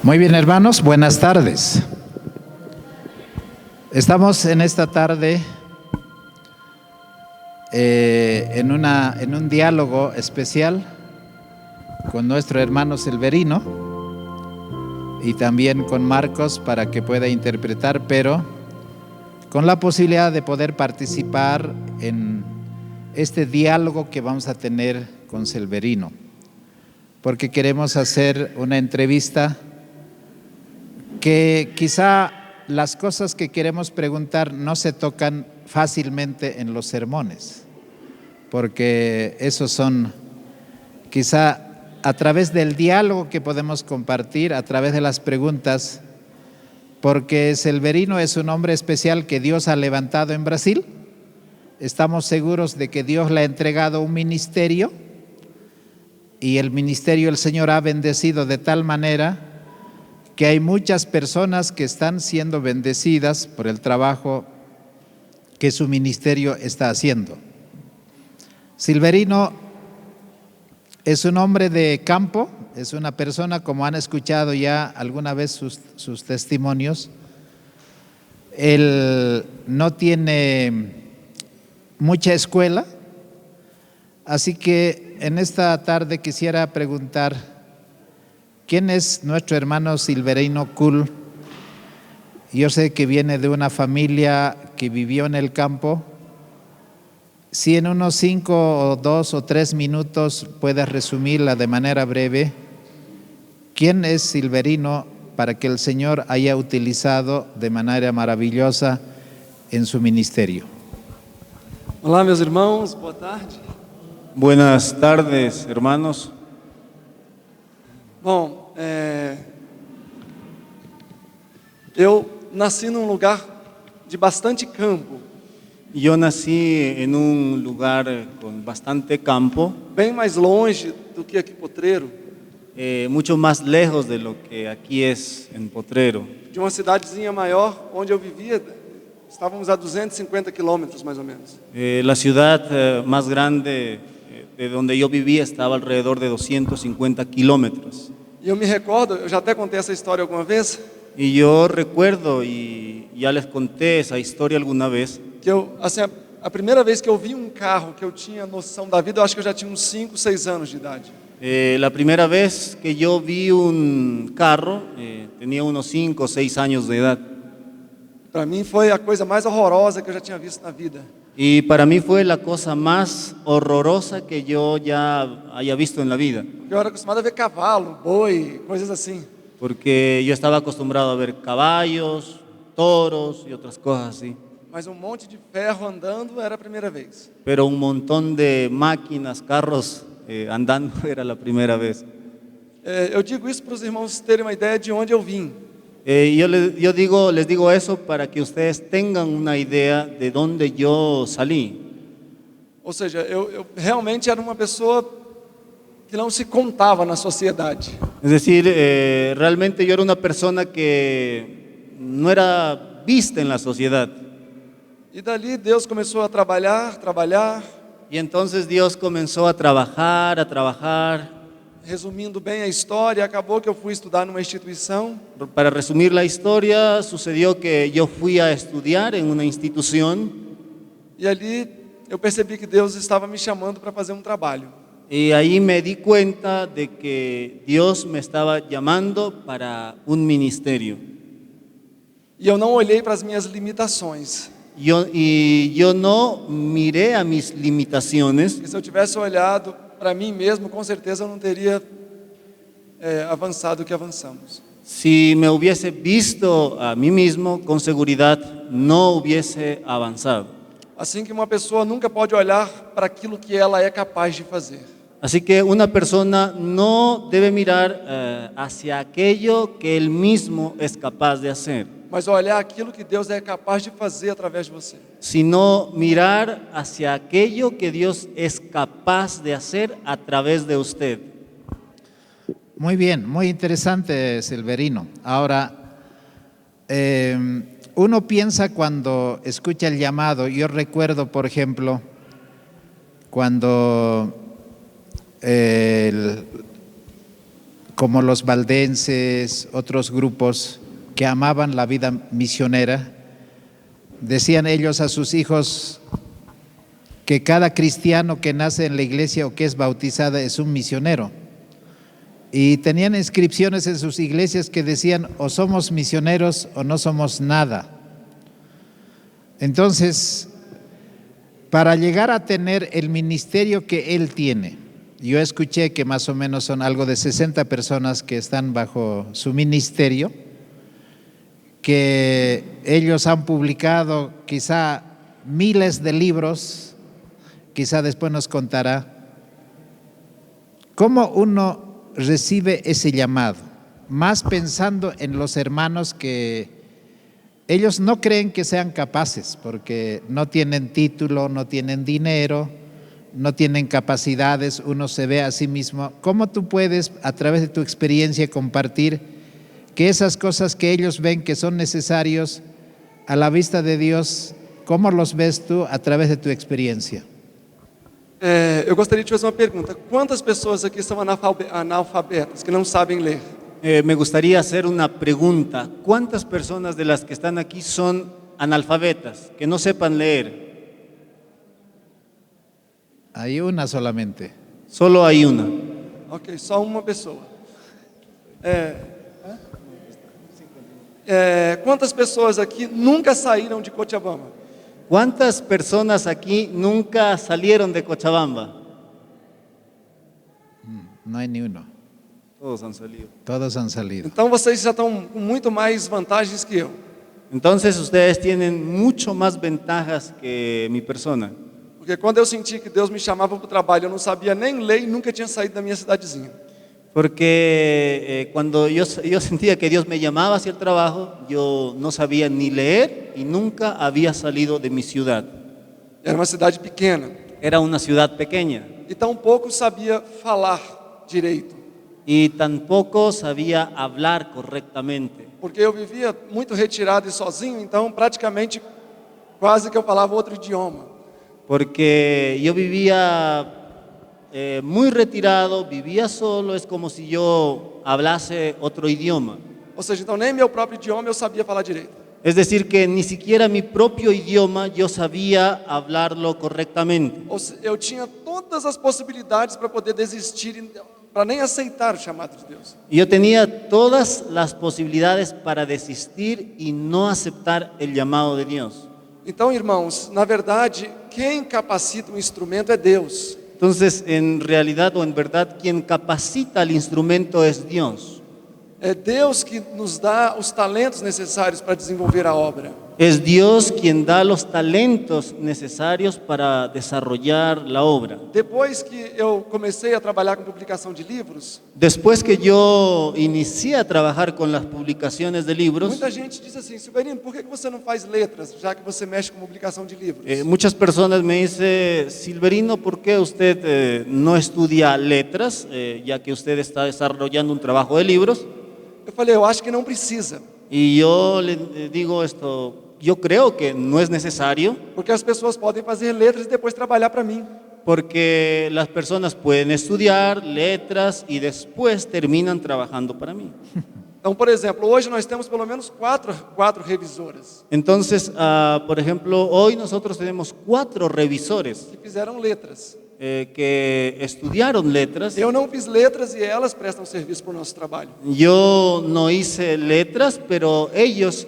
Muy bien, hermanos, buenas tardes. Estamos en esta tarde en un diálogo especial con nuestro hermano Silverino y también con Marcos para que pueda interpretar, pero con la posibilidad de poder participar en este diálogo que vamos a tener con Silverino, porque queremos hacer una entrevista que quizá las cosas que queremos preguntar no se tocan fácilmente en los sermones, porque esos son quizá a través del diálogo que podemos compartir, a través de las preguntas, porque Silverino es un hombre especial que Dios ha levantado en Brasil. Estamos seguros de que Dios le ha entregado un ministerio y el ministerio el Señor ha bendecido de tal manera que hay muchas personas que están siendo bendecidas por el trabajo que su ministerio está haciendo. Silverino es un hombre de campo, es una persona, como han escuchado ya alguna vez sus testimonios. Él no tiene mucha escuela, así que en esta tarde quisiera preguntar: ¿quién es nuestro hermano Silverino Kuhl? Yo sé que viene de una familia que vivió en el campo. Si en unos 5 o 2 o 3 minutos puedes resumirla de manera breve, ¿quién es Silverino para que el Señor haya utilizado de manera maravillosa en su ministerio? Olá, meus irmãos, boa tarde. Buenas tardes, hermanos. Bom, eu nasci num lugar de bastante campo, Yo nací en un lugar con bastante campo, bem mais longe do que aqui Potreiro, mucho más lejos de lo que aquí es en Potrero. de uma cidadezinha maior onde eu vivia. Estávamos a 250 quilômetros, mais ou menos. La ciudad más grande de donde yo vivía estaba alrededor de 250 kilómetros. E eu me recordo, eu já até contei essa história alguma vez, Y yo recuerdo, y ya les conté esa historia alguna vez, que eu, assim, a primeira vez que eu vi um carro que eu tinha noção da vida, eu acho que eu já tinha uns 5, 6 anos de idade. la primera vez que yo vi un carro, tenía unos 5 o 6 años de edad. Para mim foi a coisa mais horrorosa que eu já tinha visto na vida. Y para mí fue la cosa más horrorosa que yo ya haya visto en la vida, Porque eu era acostumado a ver cavalo, boi, coisas assim. porque yo estaba acostumbrado a ver caballos, toros y otras cosas así, Mas um monte de ferro andando era a primeira vez. pero un montón de máquinas, carros andando era la primera vez. Eu digo isso para os irmãos terem uma ideia de onde eu vim. Les digo eso para que ustedes tengan una idea de dónde yo salí. Ou seja, eu realmente era uma pessoa que não se contava na sociedade. Es decir, realmente yo era una persona que no era vista en la sociedad. E dali Deus começou a trabalhar. Y entonces Dios comenzó a trabajar. Resumindo bem a história, acabou que eu fui estudar numa instituição. Para resumir la historia, sucedió que yo fui a estudiar en una institución E ali eu percebi que Deus estava me chamando para fazer um trabalho. y ahí me di cuenta de que Dios me estaba llamando para un ministerio. E eu não olhei para as minhas limitações. Yo no miré a mis limitaciones, Porque se eu tivesse olhado para mim mesmo, com certeza eu não teria avançado o que avançamos. si me hubiese visto a mí mismo, con seguridad no hubiese avanzado. Assim que uma pessoa nunca pode olhar para aquilo que ela é capaz de fazer. Así que una persona no debe mirar hacia aquello que él mismo es capaz de hacer, Mas olhar aquilo que Deus é capaz de fazer através de você. sino mirar hacia aquello que Dios es capaz de hacer a través de usted. Muy bien, muy interesante, Silverino. Ahora, uno piensa cuando escucha el llamado. Yo recuerdo, por ejemplo, cuando como los valdenses, otros grupos que amaban la vida misionera, decían ellos a sus hijos que cada cristiano que nace en la iglesia o que es bautizada es un misionero. Y tenían inscripciones en sus iglesias que decían o somos misioneros o no somos nada. Entonces, para llegar a tener el ministerio que él tiene, yo escuché que más o menos son algo de 60 personas que están bajo su ministerio, que ellos han publicado quizá miles de libros, quizá después nos contará cómo uno recibe ese llamado, más pensando en los hermanos que ellos no creen que sean capaces, porque no tienen título, no tienen dinero, no tienen capacidades, uno se ve a sí mismo. ¿Cómo tú puedes, a través de tu experiencia, compartir que esas cosas que ellos ven que son necesarios a la vista de Dios, cómo los ves tú a través de tu experiencia? Eu gostaria de te fazer uma pergunta. Quantas pessoas aqui são analfabetas, que não sabem ler? Me gustaría hacer una pregunta. ¿Cuántas personas de las que están aquí son analfabetas, que no sepan leer? Hay una solamente. Solo hay una. Ok, só uma pessoa. Quantas pessoas aqui nunca saíram de Cochabamba? ¿Cuántas personas aquí nunca salieron de Cochabamba? No hay ni uno. Todos han salido. Todos han salido. Então vocês já estão com muito mais vantagens que eu. Entonces ustedes tienen mucho más ventajas que mi persona. Porque quando eu senti que Deus me chamava para o trabalho, eu não sabia nem ler e nunca tinha saído da minha cidadezinha. Porque cuando yo sentía que Dios me llamaba hacia el trabajo, yo no sabía ni leer y nunca había salido de mi ciudad. Era uma cidade pequena. Era una ciudad pequeña E tampouco sabia falar direito. y tampoco sabía hablar correctamente. Porque eu vivia muito retirado e sozinho, então praticamente quase que eu falava outro idioma. Porque yo vivía muy retirado, vivía solo, es como si yo hablase otro idioma. Ou seja, então nem meu próprio idioma eu sabia falar direito. Es decir, que ni siquiera mi propio idioma yo sabía hablarlo correctamente. Eu tinha todas as possibilidades para poder desistir, para nem aceitar o chamado de Deus. Y yo tenía todas las posibilidades para desistir y no aceptar el llamado de Dios. Então, irmãos, na verdade, quem capacita o instrumento é Deus. Entonces, en realidad o en verdad, quien capacita el instrumento es Dios. É Deus que nos dá os talentos necessários para desenvolver a obra. Es Dios quien da los talentos necesarios para desarrollar la obra. Depois que eu comecei a trabalhar com publicação de livros, Después que yo inicié a trabajar con las publicaciones de libros, muita gente diz assim: Silverino, por que você não faz letras, já que você mexe com publicação de livros? muchas personas me dicen, Silverino, ¿por qué usted no estudia letras, ya que usted está desarrollando un trabajo de libros? Eu falei, eu acho que não precisa, Y yo le digo esto, yo creo que no es necesario, porque as pessoas podem fazer letras e depois trabalhar para mim. porque las personas pueden estudiar letras y después terminan trabajando para mí. Então, por exemplo, hoje nós temos pelo menos quatro revisoras Entonces, por ejemplo, hoy nosotros tenemos 4 revisores que fizeram letras. que estudiaron letras. Eu não fiz letras e elas prestam serviço para o nosso trabalho. Yo no hice letras, pero ellos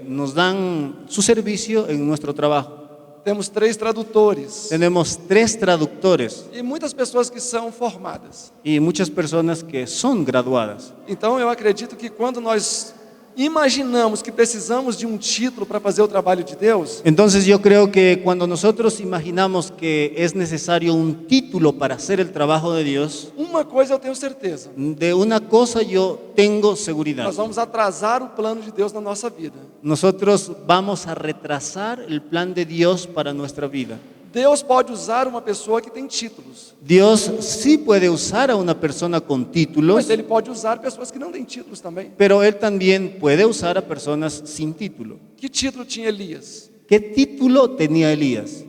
nos dan su servicio en nuestro trabajo. Temos 3 tradutores Tenemos 3 traductores e muitas pessoas que são formadas. y muchas personas que son graduadas. Então, eu acredito que quando nós imaginamos que precisamos de um título para fazer o trabalho de Deus, Entonces yo creo que cuando nosotros imaginamos que es necesario un título para hacer el trabajo de Dios, uma coisa eu tenho certeza: de una cosa yo tengo seguridad. nós vamos atrasar o plano de Deus na nossa vida. Nosotros vamos a retrasar el plan de Dios para nuestra vida. Deus pode usar uma pessoa que tem títulos, Dios sí puede usar a una persona con títulos, mas Ele pode usar pessoas que não têm títulos também. pero Él también puede usar a personas sin título. Que título tinha Elias? ¿Qué título tenía Elías?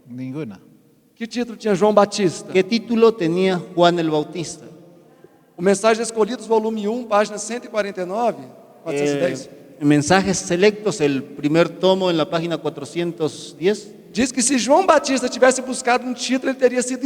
Ninguna. Que título tinha João Batista? ¿Qué título tenía Juan el Bautista? O Mensagens Escolhidos, volume 1, página 149, 410. Mensajes Selectos, el primer tomo en la página 410. Diz que se João Batista tivesse buscado um título, ele teria sido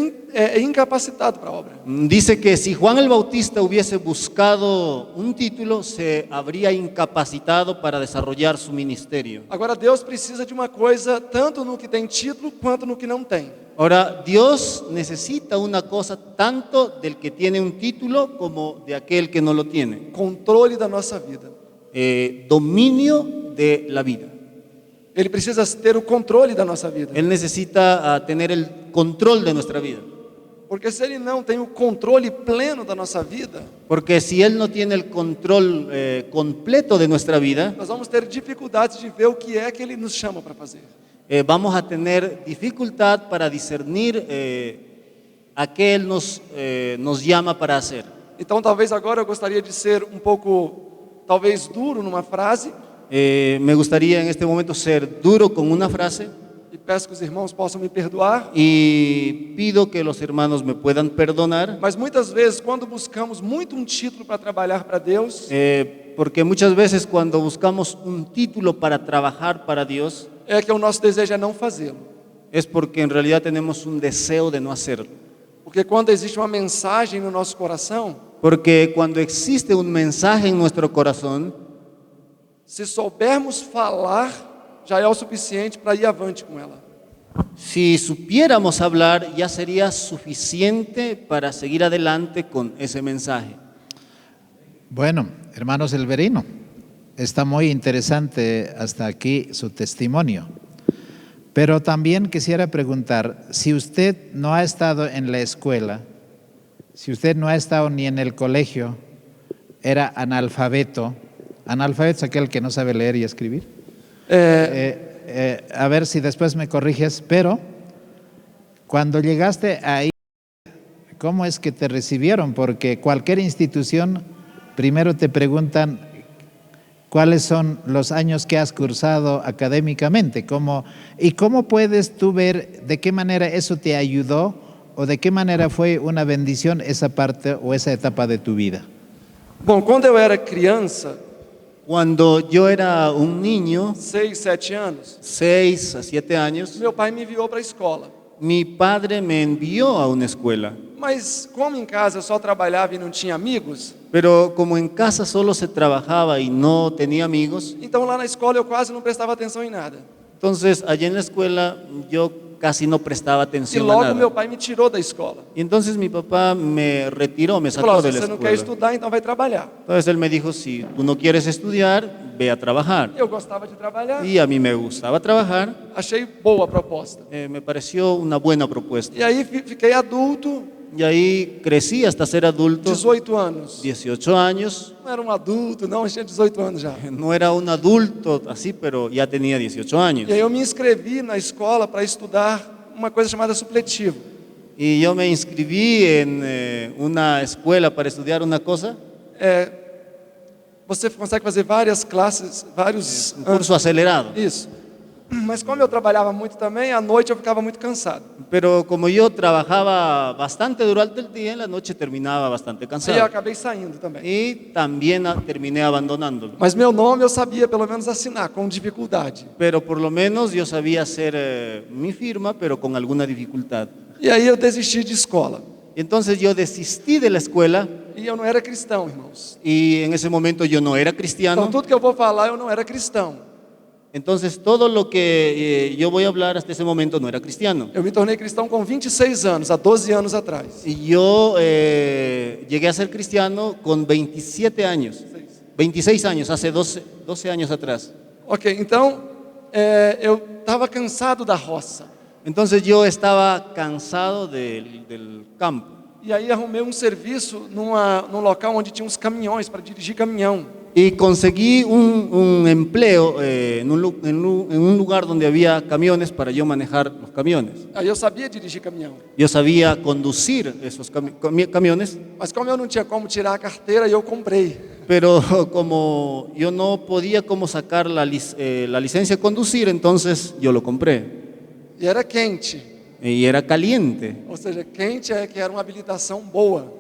incapacitado para a obra. Dice que si Juan el Bautista hubiese buscado un título, se habría incapacitado para desarrollar su ministerio. Agora, Deus precisa de uma coisa, tanto no que tem título, quanto no que não tem. Ahora, Dios necesita una cosa tanto del que tiene un título como de aquel que no lo tiene. Controle da nossa vida. Dominio de la vida. Ele precisa ter o controle da nossa vida. Él necesita tener el control de nuestra vida. Porque se ele não tem o controle pleno da nossa vida, Porque si Él no tiene el control completo de nuestra vida, nós vamos ter dificuldades de ver o que é que ele nos chama para fazer. vamos a tener dificultad para discernir a qué Él nos llama para hacer. Então, talvez agora eu gostaria de ser um pouco, talvez duro numa frase, Me gustaría en este momento ser duro con una frase e peço que os irmãos possam me perdoar. y pido que los hermanos me puedan perdonar, Mas muitas vezes, quando buscamos muito um título para trabalhar para Deus, porque muchas veces cuando buscamos un título para trabajar para Dios, é que o nosso desejo é não fazê-lo. es porque en realidad tenemos un deseo de no hacerlo. Porque quando existe uma mensagem no nosso coração, Porque cuando existe un mensaje en nuestro corazón, se soubermos falar, já é o suficiente para ir avante com ela. si supiéramos hablar, ya sería suficiente para seguir adelante con ese mensaje. Bueno, hermano Severino, está muy interesante hasta aquí su testimonio. Pero también quisiera preguntar, si usted no ha estado en la escuela, si usted no ha estado ni en el colegio, era analfabeto. Analfabeto es aquel que no sabe leer y escribir. A ver si después me corriges, pero cuando llegaste ahí, ¿cómo es que te recibieron? Porque cualquier institución, primero te preguntan cuáles son los años que has cursado académicamente, y cómo puedes tú ver de qué manera eso te ayudó o de qué manera fue una bendición esa parte o esa etapa de tu vida. Bom, quando eu era criança, Cuando yo era un niño, 6, 7 anos, 6 a 7 años, meu pai me enviou para a escola. mi padre me envió a una escuela. Mas como em casa eu só trabalhava e não tinha amigos, Pero como en casa solo se trabajaba y no tenía amigos, então lá na escola eu quase não prestava atenção em nada. entonces allá en la escuela yo casi no prestaba E atención a logo nada. meu pai me tirou da escola. Y entonces mi papá me retiró, me Falou: sacó de se la você não quer escuela. estudar, então vai trabalhar. Entonces él me dijo, si tú no quieres estudiar, ve a trabajar. Eu gostava de trabalhar, Y a mí me gustaba trabajar, achei boa a proposta. me pareció una buena propuesta. E aí fiquei adulto, Y ahí crecí hasta ser adulto, 18 anos. 18 años. Não era um adulto, não, eu tinha 18 anos já. No era un adulto así, pero ya tenía 18 años. E aí eu me inscrevi na escola para estudar uma coisa chamada supletivo. Y yo me inscribí en una escuela para estudiar una cosa, Você consegue fazer várias classes, vários un curso acelerado. Isso. Mas como eu trabalhava muito também, à noite eu ficava muito cansado. Pero como yo trabajaba bastante durante el día, en la noche terminaba bastante Aí eu cansado. acabei saindo também. Y también terminé abandonándolo. Mas meu nome eu sabia pelo menos assinar, com dificuldade. Pero por lo menos yo sabía hacer mi firma, pero con alguna dificultad. E aí eu desisti de escola. Y entonces yo desistí de la escuela E eu não era cristão, irmãos. y en ese momento yo no era Então cristiano. tudo que eu vou falar eu não era cristão. Entonces todo lo que yo voy a hablar hasta ese momento no era cristiano. Eu me tornei cristão com 26 anos, há 12 anos atrás. Y yo llegué a ser cristiano con 27 años, 26 años, hace 12 años atrás. Ok, então eu estava cansado da roça. Entonces yo estaba cansado del campo. E aí arrumei um serviço num local onde tinha uns caminhões para dirigir caminhão. Y conseguí un empleo en un lugar donde había camiones para yo manejar los camiones. Aí eu sabia dirigir caminhão. Yo sabía conducir esos camiones, Mas como eu não tinha como tirar a carteira, eu comprei. pero como yo no podía como sacar la licencia de conducir, entonces yo lo compré. E era quente. Y era caliente. Ou seja, quente é que era uma habilitação boa.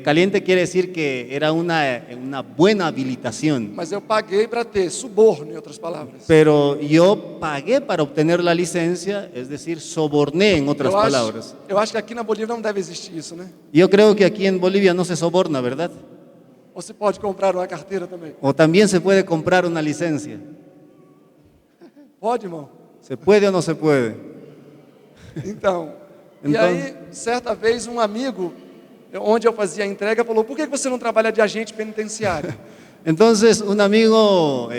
Caliente quiere decir que era una buena habilitación, mas eu paguei para ter, suborno, em outras palavras. pero yo pagué para obtener la licencia, es decir, soborné en otras palabras. Eu acho que aqui na Bolívia não deve existir isso, né? Yo creo que aquí en Bolivia no se soborna, ¿verdad? Ou se pode comprar uma carteira também? O también se puede comprar una licencia. Pode, irmão? ¿Se puede o no se puede? Então, e Então- aí, certa vez, um amigo, onde eu fazia a entrega, falou: por que você não trabalha de agente penitenciário? Entonces un amigo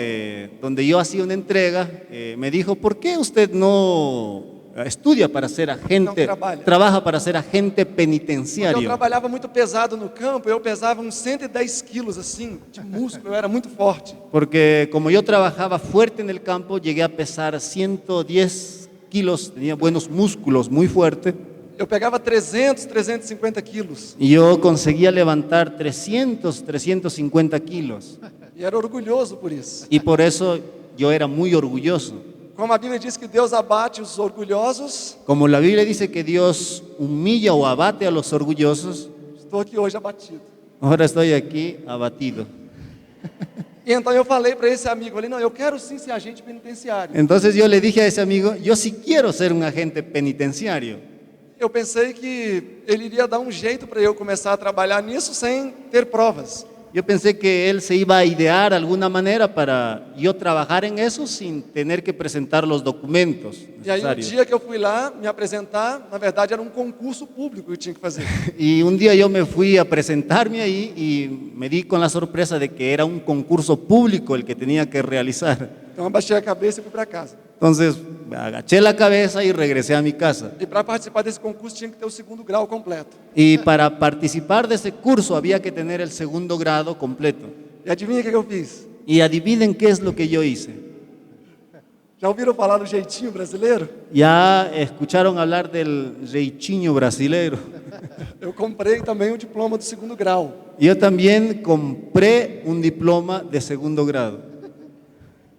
donde yo hacía una entrega me dijo, ¿por qué usted no estudia para ser agente, No trabaja. trabaja para ser agente Porque eu penitenciario? trabalhava muito pesado no campo, eu pesava uns 110 quilos, assim, de músculo, eu era muito forte. Porque como yo trabajaba fuerte en el campo, llegué a pesar 110 kilos, tenía buenos músculos, muy fuerte, Eu pegava 300, 350 quilos. y yo conseguía levantar 300, 350 kilos. E era orgulhoso por isso. Y por eso yo era muy orgulloso. Como a Bíblia diz que Deus abate os orgulhosos, Como la Biblia dice que Dios humilla o abate a los orgullosos, estou aqui hoje abatido. ahora estoy aquí abatido. E então eu falei para esse amigo, falei: não, eu quero sim ser agente penitenciário. Entonces yo le dije a ese amigo, yo sí quiero ser un agente penitenciario. Eu pensei que ele iria dar um jeito para eu começar a trabalhar nisso sem ter provas. Yo pensé que él se iba a idear alguna manera para yo trabajar en eso sin tener que presentar los documentos E aí, um necesarios. dia que eu fui lá me apresentar, na verdade era um concurso público que eu tinha que fazer. Y un día yo me fui a presentarme ahí y me di con la sorpresa de que era un concurso público el que tenía que realizar. Então, abaixei a cabeça e fui para casa. Entonces agaché la cabeza y regresé a mi casa. E para participar desse concurso tinha que ter o 2º grau completo. Y para participar de ese curso había que tener el 2º grado completo. E adivinha o que eu fiz? Y adivinen qué es lo que yo hice. Já ouviram falar do jeitinho brasileiro? ¿Ya escucharon hablar del jeitinho brasileiro? Eu comprei também o diploma do 2º grau. Yo también compré un diploma de 2º grado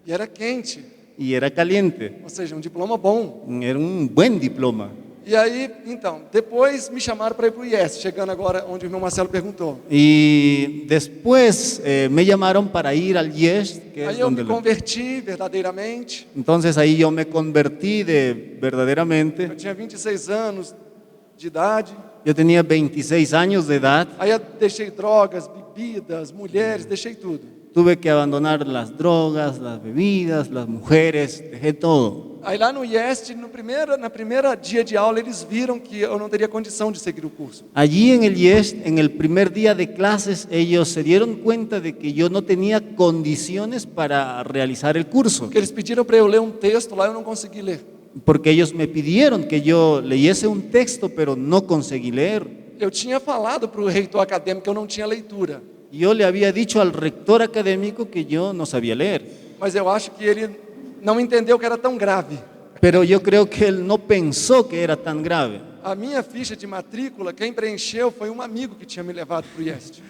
E era quente, y era caliente. ou seja, um diploma bom. Era un buen diploma. E aí, então, depois me chamaram para ir para o IES, chegando agora onde o irmão Marcelo perguntou. Y después me llamaron para ir al IES, que es Aí eu donde me converti verdadeiramente. Entonces ahí yo me convertí verdaderamente. Eu tinha 26 anos de idade. Yo tenía 26 años de edad. Aí eu deixei drogas, bebidas, mulheres, deixei tudo. Tuve que abandonar las drogas, las bebidas, las mujeres, dejé todo. Aí lá no IEST, na primeira dia de aula, eles viram que eu não teria condição de seguir o curso. Allí en el IES, en el primer día de clases, ellos se dieron cuenta de que yo no tenía condiciones para realizar el curso, Porque eles pediram para eu ler um texto lá, eu não consegui ler. porque ellos me pidieron que yo leyese un texto, pero no conseguí leer. Eu tinha falado para o reitor acadêmico que eu não tinha leitura, Yo le había dicho al rector académico que yo no sabía leer, mas eu acho que ele não entendeu que era tão grave. pero yo creo que él no pensó que era tan grave. A minha ficha de matrícula, quem preencheu foi um amigo que tinha me levado para o IEST.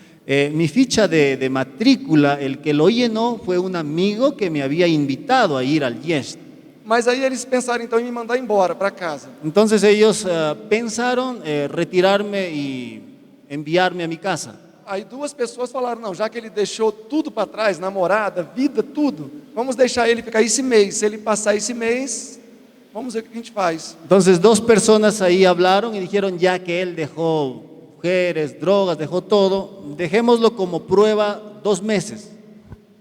Mi ficha de matrícula, el que lo llenó fue un amigo que me había invitado a ir al IES. Mas aí eles pensaram então em me mandar embora para casa. Entonces ellos pensaron retirarme y enviarme a mi casa. Aí 2 pessoas falaram: não, já que ele deixou tudo para trás, namorada, vida, tudo, vamos deixar ele ficar esse mês. Se ele passar esse mês, vamos ver o que a gente faz. Entonces 2 personas ahí hablaron y dijeron, ya que él dejó mujeres, drogas, dejó todo, dejémoslo como prueba 2 meses.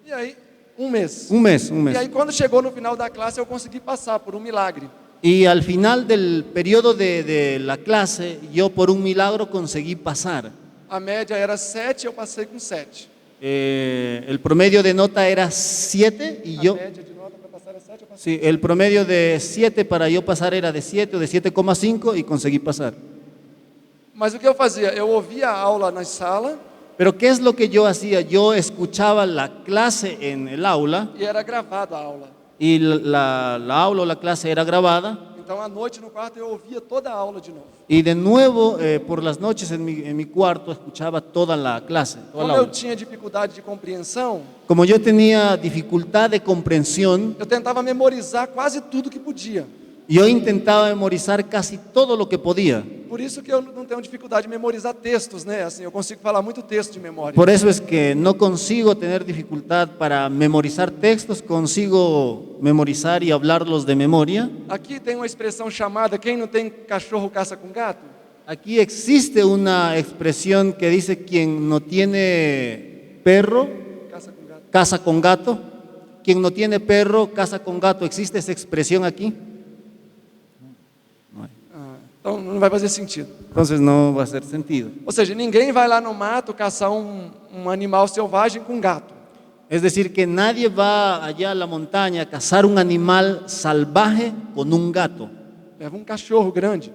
E aí, um mês. Un mes. E aí, quando chegou no final da classe, eu consegui passar por um milagre. Y al final del periodo de la clase, yo por un milagro conseguí pasar. A média era 7, eu passei com 7. El promedio de nota era 7 y A yo... média de nota para passar era 7, eu passei. Sí, el promedio de 7 para yo pasar era de 7 o de 7,5 y conseguí pasar. Mas o que eu fazia? Eu ouvia a aula na sala Pero ¿qué es lo que yo hacía? Yo escuchaba la clase en el aula e era gravada a aula. y la aula o la clase era grabada. Então, à noite no quarto, eu ouvia toda a aula de novo. Y de nuevo, por las noches en mi cuarto, escuchaba toda la clase, toda Como la eu aula. tinha dificuldade de compreensão, Como yo tenía dificultad de comprensión, eu tentava memorizar quase tudo que podia. yo intentaba memorizar casi todo lo que podía. por isso que eu não tenho dificuldade de memorizar textos, né? Assim, eu consigo falar muito texto de memória. Por eso es que no consigo tener dificultad para memorizar textos, consigo memorizar y hablarlos de memoria. Aqui tem uma expressão chamada: quem não tem cachorro caça com gato. Aquí existe una expresión que dice quien no tiene perro, Caça com gato. caza con gato. Quien no tiene perro, caza con gato. ¿Existe esa expresión aquí? Ah, então não vai fazer sentido. Entonces no va a hacer sentido. Ou seja, ninguém vai lá no mato caçar um animal selvagem com gato. Es decir, que nadie va allá a la montaña a cazar un animal salvaje con un gato. Leva um cachorro grande.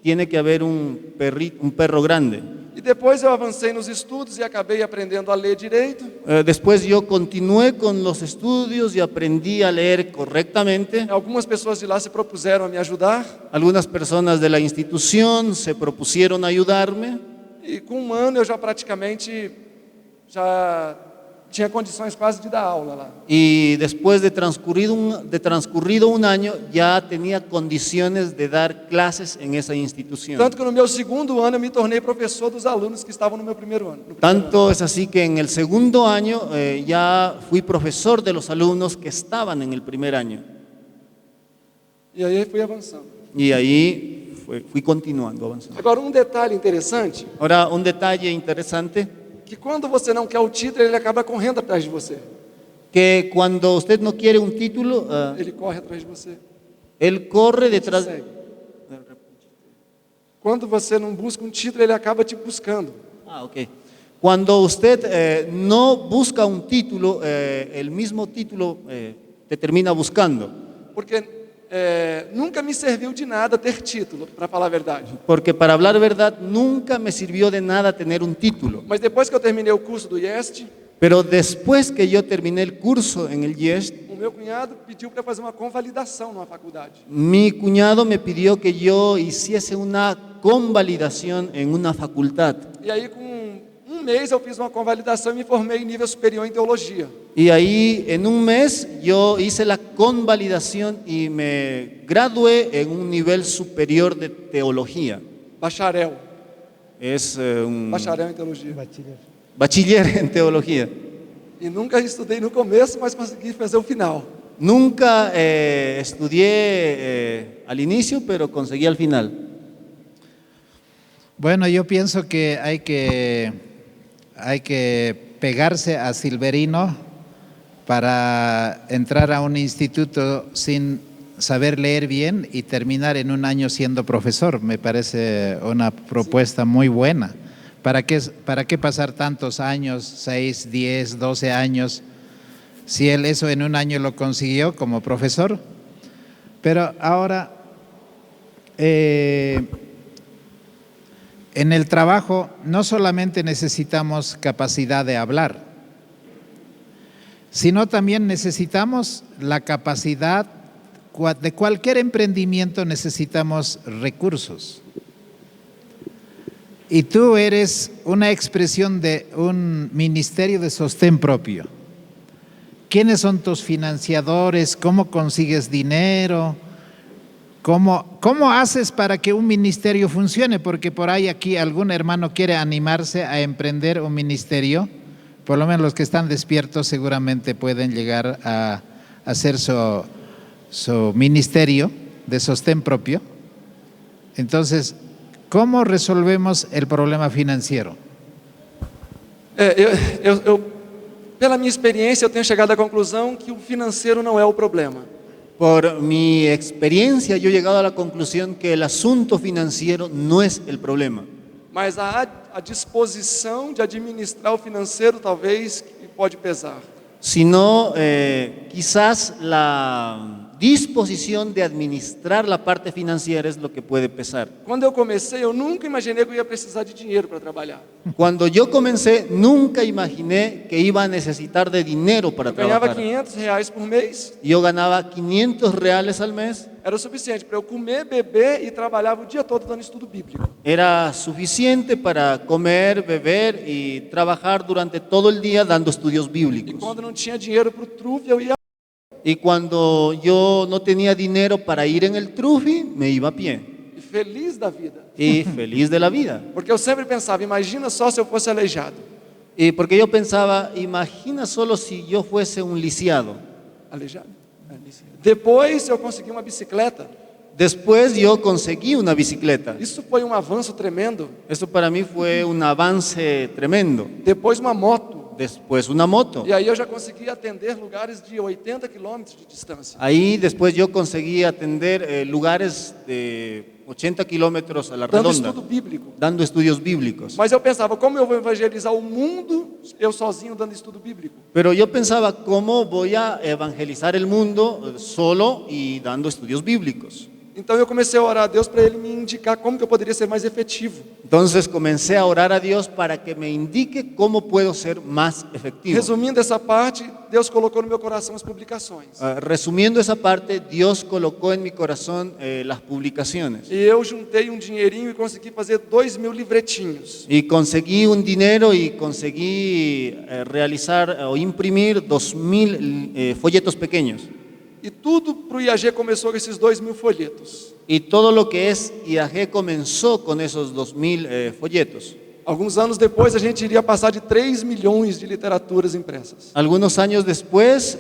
Tiene que haber un perro grande. E depois eu avancei nos estudos e acabei aprendendo a ler direito. Después yo continué con los estudios y aprendí a leer correctamente. Algumas pessoas de lá se propuseram a me ajudar. Algunas personas de la institución se propusieron ayudarme. E com um ano eu já praticamente já tinha condições quase de dar aula lá. Y después de transcurrido un año ya tenía condiciones de dar clases en esa institución. Tanto que no meu segundo ano eu me tornei professor dos alunos que estavam no meu primeiro ano. Tanto es así que en el segundo año ya fui profesor de los alumnos que estaban en el primer año. E aí fui avançando. Y ahí fui continuando, avanzando. Agora, um detalhe interessante, Ahora, un detalle interesante, que quando você não quer o título, ele acaba correndo atrás de você. que cuando usted no quiere un título, Ele corre atrás de você. él corre detrás. Segue. Quando você não busca um título, ele acaba te buscando. Ok. Cuando usted no busca un título, el mismo título te termina buscando. Porque nunca me serviu de nada ter título, para falar a verdade. Porque para hablar verdad, nunca me sirvió de nada tener un título. Mas depois que eu terminei o curso do IEST, Pero después que yo terminé el curso en el IEST, o meu cunhado pediu para fazer uma convalidação numa faculdade. mi cuñado me pidió que yo hiciese una convalidación en una facultad. E aí, com um mês, eu fiz uma convalidação e me formei em nível superior em teologia. Y ahí en un mes yo hice la convalidación y me gradué en un nivel superior de teología. Bacharel. Es un Bacharel em teologia. bachiller en teología. E nunca estudei no começo, mas consegui fazer o final. Nunca estudié al inicio, pero conseguí al final. Bueno, yo pienso que hay que pegarse a Silverino para entrar a un instituto sin saber leer bien y terminar en un año siendo profesor. Me parece una propuesta muy buena. ¿Para qué pasar tantos años, 6, 10, 12 años, si él eso en un año lo consiguió como profesor? Pero ahora, en el trabajo no solamente necesitamos capacidad de hablar, sino también necesitamos la capacidad de cualquier emprendimiento, necesitamos recursos. Y tú eres una expresión de un ministerio de sostén propio. ¿Quiénes son tus financiadores? ¿Cómo consigues dinero? ¿Cómo haces para que un ministerio funcione? Porque por ahí aquí algún hermano quiere animarse a emprender un ministerio. Por lo menos los que están despiertos seguramente pueden llegar a hacer su ministerio de sostén propio. Entonces, ¿cómo resolvemos el problema financiero? Pela minha experiência, eu tenho chegado à conclusão que o financeiro não é o problema. Por mi experiencia, yo he llegado a la conclusión que el asunto financiero no es el problema. Mas a disposição de administrar o financeiro talvez que pode pesar. Sino quizás la disposición de administrar la parte financiera es lo que puede pesar. Quando eu comecei, eu nunca imaginei que eu ia precisar de dinheiro para trabalhar. Cuando yo comencé, nunca imaginé que iba a necesitar de dinero para Eu ganhava trabajar. R$500 por mês, Yo ganaba 500 reales al mes. era o suficiente para eu comer, beber e trabalhava o dia todo dando estudo bíblico. Era suficiente para comer, beber y trabajar durante todo el día dando estudios E bíblicos. quando não tinha dinheiro para o trufe, eu ia. Y cuando yo no tenía dinero para ir en el trufi, me iba a pie. E feliz da vida. y feliz de la vida. Porque eu sempre pensava, imagina só se eu fosse aleijado. Y porque yo pensaba, imagina solo si yo fuese un lisiado. Aleijado? Depois eu consegui uma bicicleta. Después yo conseguí una bicicleta. Isso foi um avanço tremendo. Esto para mí fue un avance tremendo. Depois uma moto. Después una moto. E aí eu já consegui atender lugares de 80 quilômetros de distância. Ahí después yo conseguí atender lugares de 80 kilómetros a la Dando redonda, estudo bíblico. dando estudios bíblicos. Mas eu pensava, como eu vou evangelizar o mundo, eu sozinho dando estudo bíblico? Pero yo pensaba, ¿cómo voy a evangelizar el mundo solo y dando estudios bíblicos? Então eu comecei a orar a Deus para Ele me indicar como que eu poderia ser mais efetivo. Entonces comencé a orar a Dios para que me indique cómo puedo ser más efectivo. Resumindo essa parte, Deus colocou no meu coração as publicações. Resumiendo esa parte, Dios colocó en mi corazón las publicaciones. E eu juntei um dinheirinho e consegui fazer 2.000 livretinhos. Y conseguí un dinero y conseguí realizar o imprimir 2000 folletos pequeños. E tudo para o IAG começou com esses 2.000 folhetos. Y todo lo que es IAG comenzó con esos 2000 folletos. Alguns anos depois, a gente iria passar de 3 milhões de literaturas impressas. Algunos años después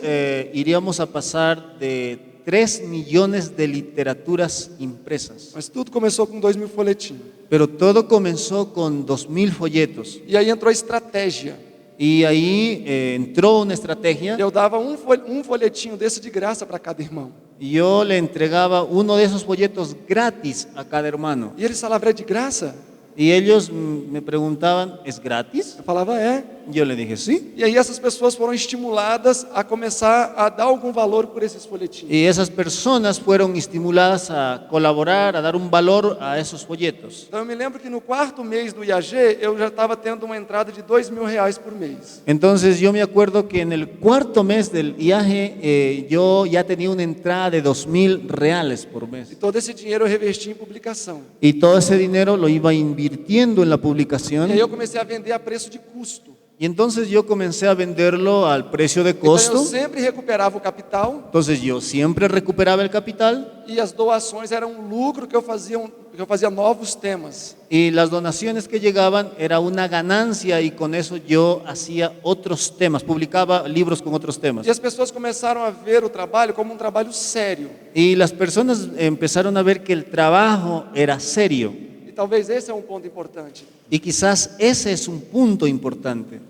iríamos a pasar de 3 millones de literaturas impresas. Mas tudo começou com 2.000 folhetinhos. Pero todo comenzó con 2000 folletos. E aí entrou a estratégia. Y ahí entró una estrategia. Eu dava um folhetinho desse de graça para cada irmão. Y yo le entregaba uno de esos folletos gratis a cada hermano. E eles falavam, é de graça? Y ellos me preguntaban, ¿es gratis? Eu falava, é. Yo le dije, sí. E aí essas pessoas foram estimuladas a começar a dar algum valor por esses folhetinhos. Y esas personas fueron estimuladas a colaborar, a dar un valor a esos folletos. Então eu me lembro que no 4º mês do IAG, eu já estava tendo uma entrada de R$2.000 por mês. Entonces yo me acuerdo que en el 4º mes del IAG yo ya tenía una entrada de 2000 reales por E mes. todo esse dinheiro eu revesti em publicação. Y todo ese dinero lo iba invirtiendo en la publicación. E aí eu comecei a vender a preço de custo. Y entonces yo comencé a venderlo al precio de Então eu costo. sempre recuperava o capital Entonces yo siempre recuperaba el capital e as doações eram um lucro que eu fazia novos temas. y las donaciones que llegaban era una ganancia y con eso yo hacía otros temas, publicaba libros con otros temas. E as pessoas começaram a ver o trabalho como um trabalho sério. Y las personas empezaron a ver que el trabajo era serio. E talvez esse é um ponto importante. Y quizás ese es un punto importante.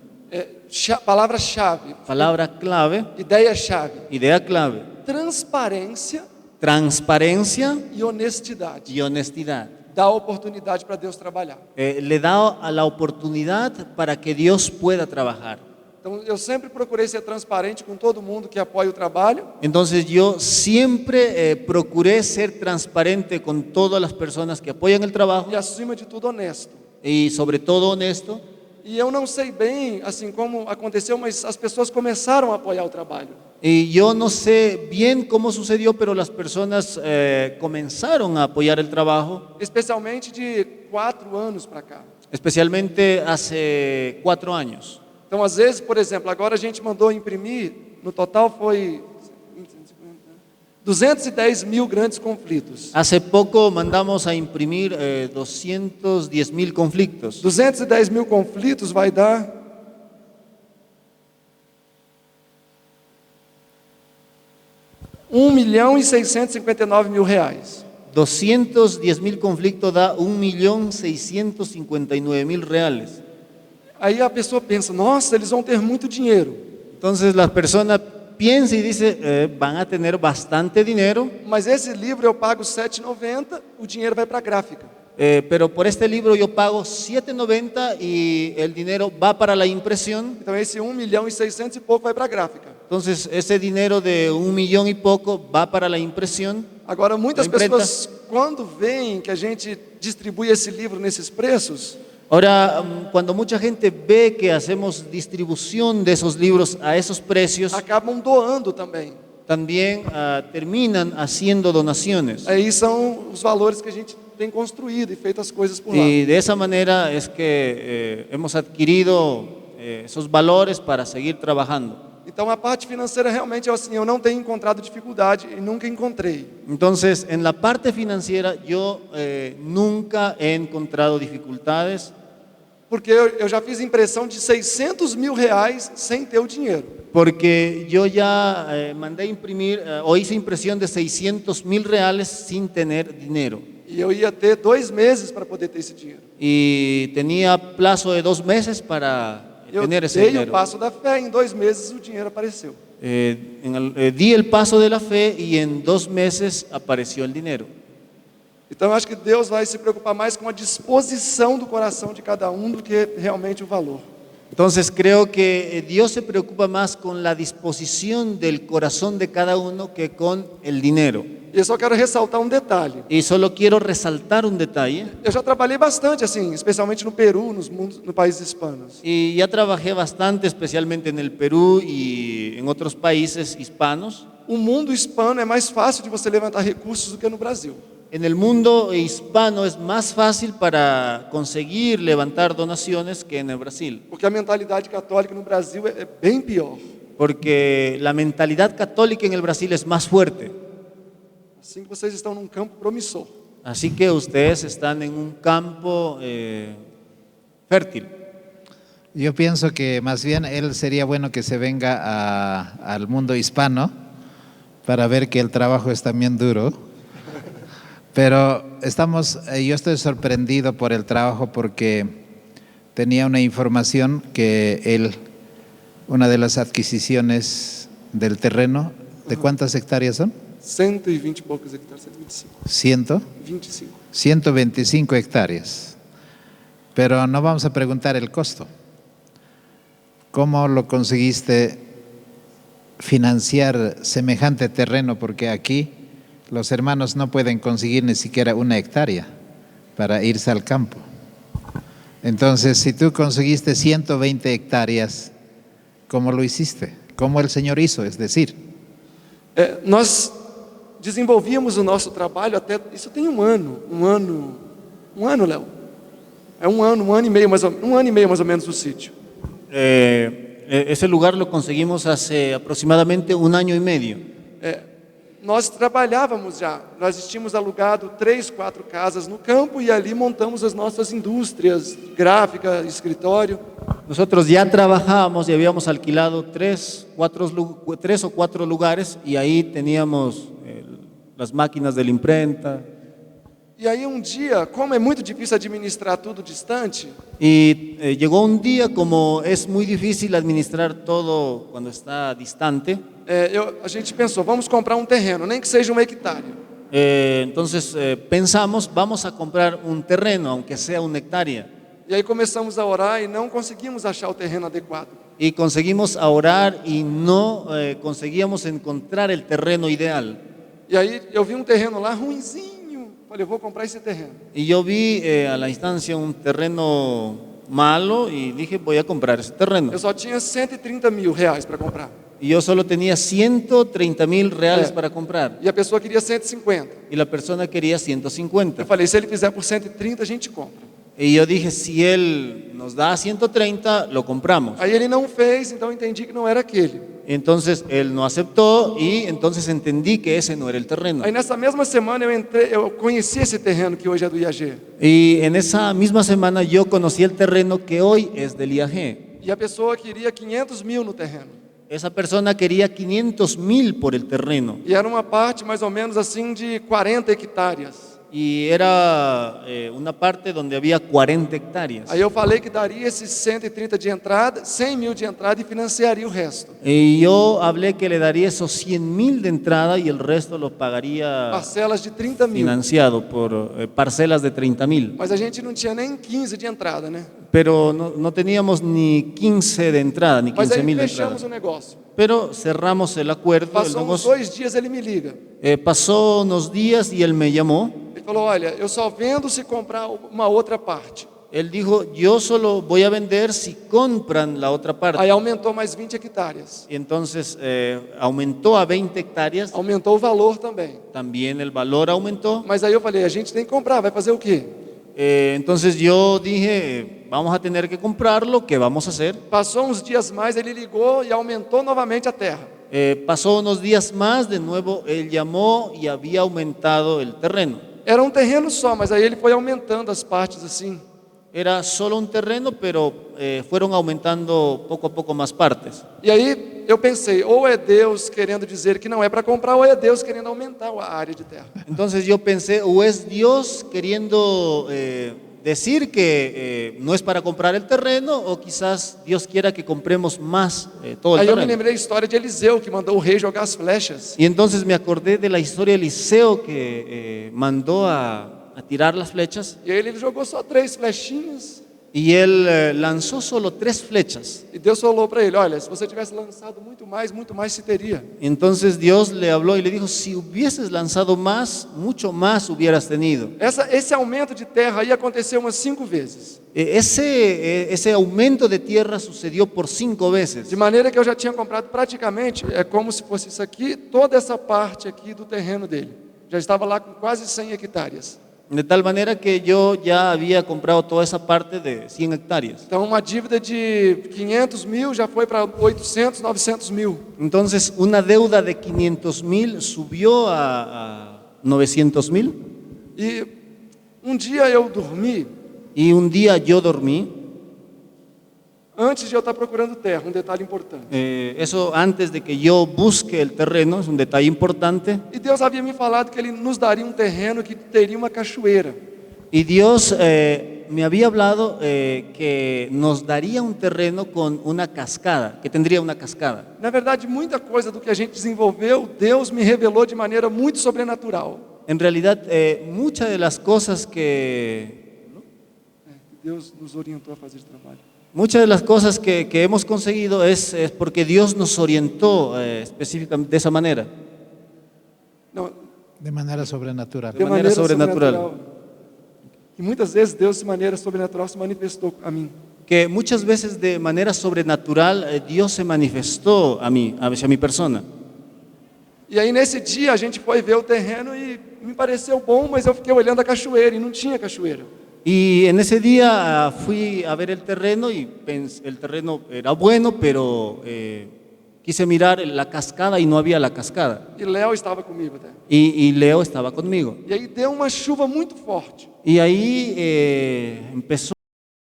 Palavra-chave, Palabra clave, ideia-chave: idea clave, transparência transparencia e honestidade. y honestidad. Dá oportunidade para Deus trabalhar. Le da a la oportunidad para que Dios pueda trabajar. Então eu sempre procurei ser transparente com todo mundo que apoia o trabalho. Entonces yo siempre procuré ser transparente con todas las personas que apoyan el trabajo E acima de tudo honesto. y sobre todo honesto. E eu não sei bem, assim como aconteceu, mas as pessoas começaram a apoiar o trabalho. Y yo no sé bien cómo sucedió, pero las personas comenzaron a apoyar el trabajo, Especialmente de 4 anos para cá. especialmente hace 4 años. Então, às vezes, por exemplo, agora a gente mandou imprimir, no total foi 210.000 grandes conflitos. Hace poco mandamos a imprimir 210.000 conflictos. 210.000 conflitos vai dar R$1.659.000. 210.000 conflictos da 1.659.000 reales. Aí a pessoa pensa, nossa, eles vão ter muito dinheiro. Entonces la persona piensa y dice, van a tener bastante dinero, Mas esse livro eu pago R$7,90, o dinheiro vai para a gráfica. pero por este libro yo pago $7.90 y el dinero va para la impresión. Então esse 1.600.000 e pouco vai para a gráfica. Entonces ese dinero de 1 millón y poco va para la impresión. Agora, muitas Da imprenta. pessoas, quando veem que a gente distribui esse livro nesses preços, Ahora, cuando mucha gente ve que hacemos distribución de esos libros a esos precios, acabam doando também. también terminan haciendo donaciones. Aí são os valores que a gente tem construído e feito as coisas por lá. Y de esa manera es que hemos adquirido esos valores para seguir trabajando. Então a parte financeira realmente assim, eu não tenho encontrado dificuldade e nunca encontrei. Entonces, en la parte financiera yo nunca he encontrado dificultades Porque eu já fiz impressão de 600 mil reais sem ter o dinheiro. porque yo ya mandé imprimir o hice impresión de 600.000 reales sin tener dinero. E eu ia ter 2 meses para poder ter esse dinheiro. Y tenía plazo de 2 meses para Eu tener ese dei o dinero. passo da fé, em 2 meses o dinheiro apareceu. Di el paso de la fe y en 2 meses apareció el dinero. Então eu acho que Deus vai se preocupar mais com a disposição do coração de cada um do que realmente o valor. Entonces creo que Dios se preocupa más con la disposición del corazón de cada uno que con el dinero. E eu só quero ressaltar um detalhe. Y solo quiero resaltar un detalle. Eu já trabalhei bastante assim, especialmente no Peru, no países hispanos. Y ya trabajé bastante, especialmente en el Perú y en otros países hispanos. O mundo hispano é mais fácil de você levantar recursos do que no Brasil. En el mundo hispano es más fácil para conseguir levantar donaciones que en el Brasil, Porque a mentalidade católica no Brasil é bem pior. porque la mentalidad católica en el Brasil es más fuerte. Assim que vocês estão num campo promissor. Así que ustedes están en un campo fértil. Yo pienso que más bien él sería bueno que se venga al mundo hispano para ver que el trabajo es también duro. Pero yo estoy sorprendido por el trabajo porque tenía una información que una de las adquisiciones del terreno, ¿de cuántas hectáreas son? 120 e poucos hectares, 125. 125. 25. 125 hectáreas. Pero no vamos a preguntar el costo. ¿Cómo lo conseguiste financiar semejante terreno? Porque aquí los hermanos no pueden conseguir ni siquiera 1 hectárea para irse al campo. Entonces, si tú conseguiste 120 hectáreas, ¿cómo lo hiciste? ¿Cómo el Señor hizo? Es decir, Nós desenvolvíamos o nosso trabalho até, isso tem um ano, Léo. É um ano e meio mais ou menos o sítio. Ese lugar lo conseguimos hace aproximadamente 1 año y medio. Nós trabalhávamos já, nós tínhamos alugado 3, 4 casas no campo e ali montamos as nossas indústrias, gráfica, escritório. Nosotros ya trabajábamos y habíamos alquilado 3 o 4 lugares y ahí teníamos las máquinas de la imprenta. E aí um dia, como é muito difícil administrar tudo distante, Y llegó un día, como es muy difícil administrar todo cuando está distante, a gente pensou, vamos comprar um terreno, nem que seja 1 hectare. entonces pensamos, vamos a comprar un terreno, aunque sea 1 hectárea. E aí começamos a orar e não conseguimos achar o terreno adequado. Y conseguimos a orar y no conseguíamos encontrar el terreno ideal. E aí eu vi um terreno lá ruinzinho, falei, vou comprar esse terreno. Y yo vi a la instancia un terreno malo y dije, voy a comprar ese terreno. Eu só tinha 130 mil reais para comprar. Y yo solo tenía 130.000 reales para comprar E a pessoa queria 150. y la persona quería 150. Eu falei, se ele fizer por 130, a gente compra. Y yo dije, si él nos da 130, lo compramos. Aí ele não fez, então eu entendi que não era aquele. Entonces él no aceptó y entonces entendí que ese no era el terreno. Aí nessa mesma semana eu conheci esse terreno que hoje é do IAG. Y en esa misma semana yo conocí el terreno que hoy es del IAG. E a pessoa queria 500 mil no terreno. Esa persona quería 500.000 por el terreno. E era uma parte mais ou menos assim de 40 hectares. Y era una parte donde había 40 hectáreas. Aí eu falei que daria esses 130 de entrada, 100 mil de entrada e financiaria o resto. Y yo hablé que le daría esos 100.000 de entrada y el resto lo pagaría Parcelas de 30 mil. financiado por parcelas de 30.000. Mas a gente não tinha nem 15 de entrada, né? Pero no teníamos ni 15 de entrada, ni Mas aí 15.000 de fechamos entrada. o negócio. Pero cerramos el acuerdo. El Passou uns negocio. 2 dias, ele me liga. Pasó unos días y él me llamó. Ele falou, olha, eu só vendo se comprar uma outra parte. Él dijo, yo solo voy a vender si compran la otra parte. Aí aumentou mais 20 hectares. Y entonces aumentó a 20 hectáreas. Aumentou o valor também. También el valor aumentó. Mas aí eu falei, a gente tem que comprar, vai fazer o quê? Entonces yo dije, vamos a tener que comprarlo, ¿qué vamos a hacer? Passou uns dias mais, ele ligou e aumentou novamente a terra. Pasó unos días más, de nuevo él llamó y había aumentado el terreno. Era um terreno só, mas aí ele foi aumentando as partes assim. Era solo un terreno, pero fueron aumentando poco a poco más partes. E aí eu pensei, ou é Deus querendo dizer que não é para comprar, ou é Deus querendo aumentar a área de terra. Entonces yo pensé, o es Dios queriendo decir que no es para comprar el terreno, o quizás Dios quiera que compremos más todo el Aí eu me terreno. lembrei a história de Eliseu, que mandou o rei jogar as flechas. Y entonces me acordé de la historia de Eliseo que mandó a tirar las flechas, E aí ele jogou só 3 flechinhas. y él lanzó solo 3 flechas. E Deus falou para ele, olha, se você tivesse lançado muito mais se teria. Entonces Dios le habló y le dijo, si hubieses lanzado más, mucho más hubieras tenido. Esse aumento de terra aí aconteceu umas 5 vezes. Ese aumento de tierra sucedió por 5 veces. De maneira que eu já tinha comprado praticamente, é como se fosse isso aqui, toda essa parte aqui do terreno dele. Já estava lá com quase 100 hectares. De tal manera que yo ya había comprado toda esa parte de 100 hectáreas. Então uma dívida de 500 mil já foi para 800, 900 mil. Entonces una deuda de 500,000 subió a 900,000. E um dia eu dormi, Y un día yo dormí, antes de eu estar procurando terra, um detalhe importante. eso antes de que yo busque el terreno, es un detalle importante. E Deus havia me falado que Ele nos daria um terreno que teria uma cachoeira. Y Dios me había hablado que nos daría un terreno con una cascada, que tendría una cascada. Na verdade, muita coisa do que a gente desenvolveu, Deus me revelou de maneira muito sobrenatural. En realidad, muchas de las cosas Deus nos orientou a fazer esse trabalho. muchas de las cosas que hemos conseguido es porque Dios nos orientó específicamente de esa manera. Não, De manera sobrenatural. De maneira sobrenatural. E muitas vezes Deus de maneira sobrenatural se manifestou a mim. Que muchas veces de manera sobrenatural Dios se manifestó a mí, hacia mi persona. E aí nesse dia a gente foi ver o terreno e me pareceu bom, mas eu fiquei olhando a cachoeira e não tinha cachoeira. Y en ese día fui a ver el terreno y el terreno era bueno, pero quise mirar la cascada y no había la cascada. E Léo estava comigo até. Y Leo estaba conmigo. E aí deu uma chuva muito forte. Y ahí empezó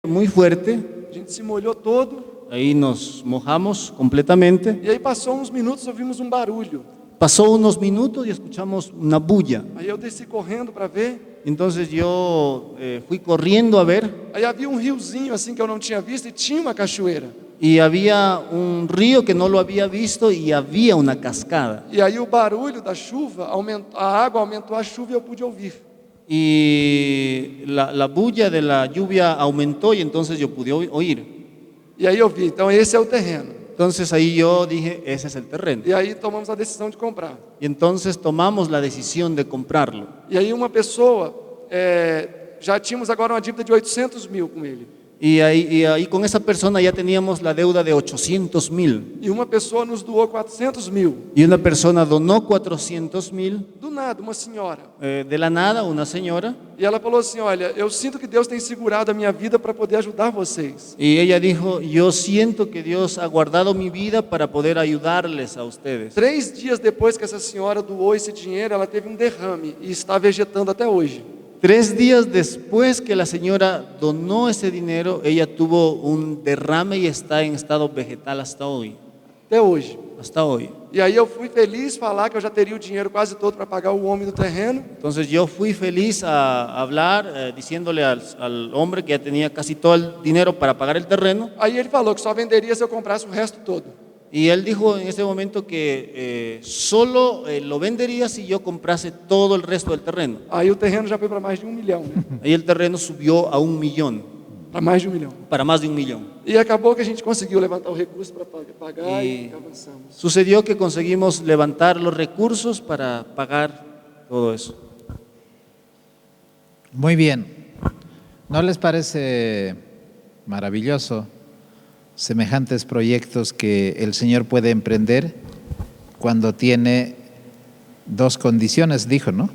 muy fuerte, A gente se molhou todo. ahí nos mojamos completamente. E aí passou uns minutos, ouvimos um barulho. Pasó unos minutos y escuchamos una bulla. Aí eu desci correndo para ver. Entonces yo fui corriendo a ver Aí havia um riozinho assim que eu não tinha visto e tinha uma cachoeira. y había un río que no lo había visto y había una cascada. E aí o barulho da chuva aumentou, a água aumentou a chuva e eu pude ouvir. Y la bulla de la lluvia aumentó y entonces yo pude oír. E aí eu vi, então esse é o terreno. Entonces ahí yo dije, ese es el terreno. E aí tomamos a decisão de comprar. Y entonces tomamos la decisión de comprarlo. E aí uma pessoa, já tínhamos agora uma dívida de 800 mil com ele. Y ahí con esa persona ya teníamos la deuda de 800,000. E uma pessoa nos doou 400 mil. Y una persona donó 400,000. Do nada, uma senhora. De la nada, una señora. E ela falou assim, olha, eu sinto que Deus tem segurado a minha vida para poder ajudar vocês. Y ella dijo, yo siento que Dios ha guardado mi vida para poder ayudarles a ustedes. 3 dias depois que essa senhora doou esse dinheiro, ela teve um derrame e está vegetando até hoje. 3 días después que la señora donó ese dinero, ella tuvo un derrame y está en estado vegetal hasta hoy. Até hoje. Hasta hoy. E aí eu fui feliz falar que eu já teria o dinheiro quase todo para pagar o homem do terreno. Entonces yo fui feliz a hablar diciéndole al hombre que ya tenía casi todo el dinero para pagar el terreno. Aí ele falou que só venderia se eu comprasse o resto todo. Y él dijo en ese momento que solo lo vendería si yo comprase todo el resto del terreno. Aí o terreno já foi para mais de 1 milhão, né? Ahí el terreno subió a 1 millón, Para mais de 1 milhão. para más de 1 millón. E acabou que a gente conseguiu levantar o recurso para pagar E- e avançamos. Sucedió que conseguimos levantar los recursos para pagar todo eso. Muy bien. ¿No les parece maravilloso semejantes proyectos que el Señor puede emprender cuando tiene 2 condiciones, dijo, ¿no?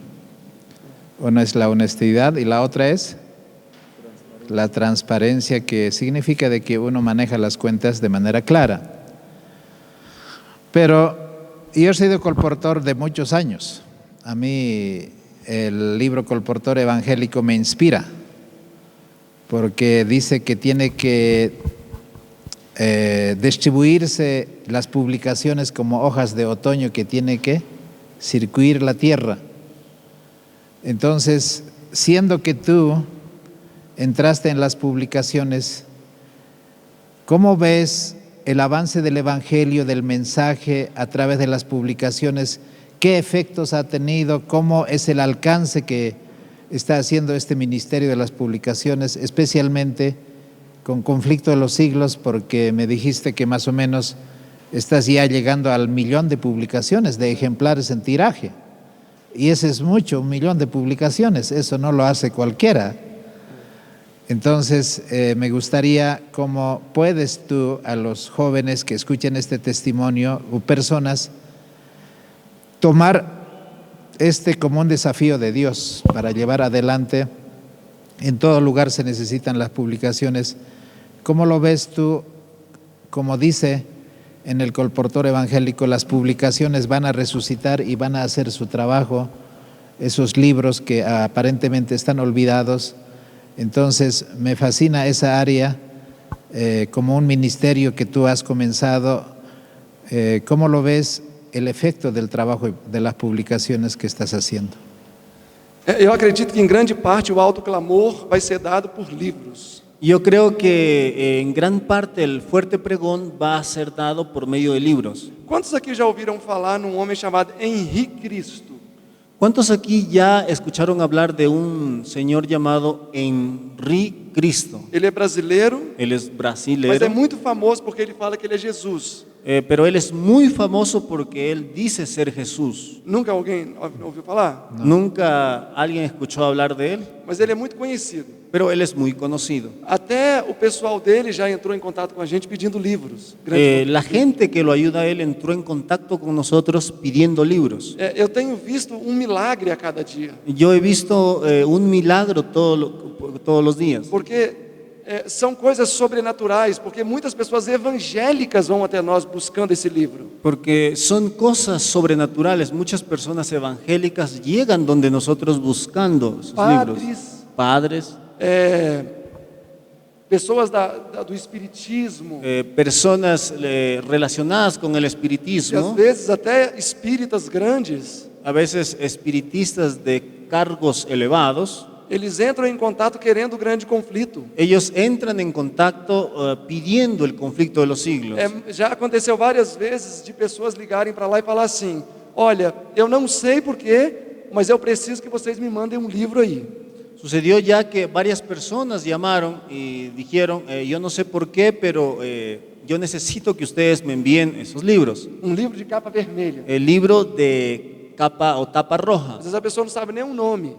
Una es la honestidad y la otra es la transparencia, que significa de que uno maneja las cuentas de manera clara. Pero yo he sido colportor de muchos años. A mí el libro Colportor Evangélico me inspira, porque dice que tiene que distribuirse las publicaciones como hojas de otoño que tiene que circuir la tierra. Entonces, siendo que tú entraste en las publicaciones, ¿cómo ves el avance del Evangelio, del mensaje a través de las publicaciones? ¿Qué efectos ha tenido? ¿Cómo es el alcance que está haciendo este ministerio de las publicaciones, especialmente con Conflicto de los Siglos? Porque me dijiste que más o menos estás ya llegando al 1.000.000 de publicaciones, de ejemplares en tiraje. Y ese es mucho, 1.000.000 de publicaciones, eso no lo hace cualquiera. Entonces, me gustaría, ¿cómo puedes tú a los jóvenes que escuchen este testimonio o personas tomar este como un desafío de Dios para llevar adelante? En todo lugar se necesitan las publicaciones. ¿Cómo lo ves tú? Como dice en el Colportor Evangélico, las publicaciones van a resucitar y van a hacer su trabajo, esos libros que aparentemente están olvidados. Entonces, me fascina esa área como un ministerio que tú has comenzado. ¿Cómo lo ves el efecto del trabajo de las publicaciones que estás haciendo? Eu acredito que em grande parte o autoclamor vai ser dado por livros. Yo creo que en gran parte el fuerte pregón va a ser dado por medio de libros. Quantos aqui já ouviram falar num homem chamado Henrique Cristo? ¿Cuántos aquí ya escucharon hablar de un señor llamado Henri Cristo? Ele é brasileiro, Él es mas é brasilero, muito famoso porque ele fala que ele é Jesus. pero él es muy famoso porque él dice ser Jesús. Nunca alguém ouviu falar? Nunca alguien escuchó hablar de él, Mas ele é muito conhecido. pero él es muy conocido. Até o pessoal dele já entrou em contato com a gente pedindo livros. La gente que lo ayuda a él entró en contacto con nosotros pidiendo libros. Eu tenho visto um milagre a cada dia. Yo he visto un milagro todos los días. Porque são coisas sobrenaturais, porque muitas pessoas evangélicas vão até nós buscando esse livro. Porque son cosas sobrenaturales. Muchas personas evangélicas llegan donde nosotros buscando sus libros. Padres, Pessoas do espiritismo, personas relacionadas con el e às espiritismo, vezes até espíritas grandes, a veces espiritistas de cargos elevados. eles entram em contato querendo o grande conflito. Ellos entran en contacto pidiendo el conflicto de los siglos. Já aconteceu várias vezes de pessoas ligarem para lá e falar assim: olha, eu não sei porquê, mas eu preciso que vocês me mandem um livro aí. Sucedió ya que varias personas llamaron y dijeron, yo no sé por qué, pero yo necesito que ustedes me envíen esos libros. Um livro de capa vermelha. El libro de capa o tapa roja. Às vezes a pessoa não sabe nem o nome,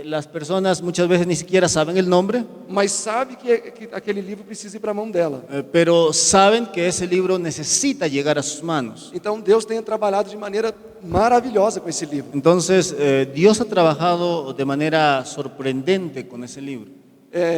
Las personas muchas veces ni siquiera saben el nombre, mas sabe que aquele livro precisa ir para a mão dela. pero saben que ese libro necesita llegar a sus manos. Então Deus tem trabalhado de maneira maravilhosa com esse livro. Entonces, Dios ha trabajado de manera sorprendente con ese libro.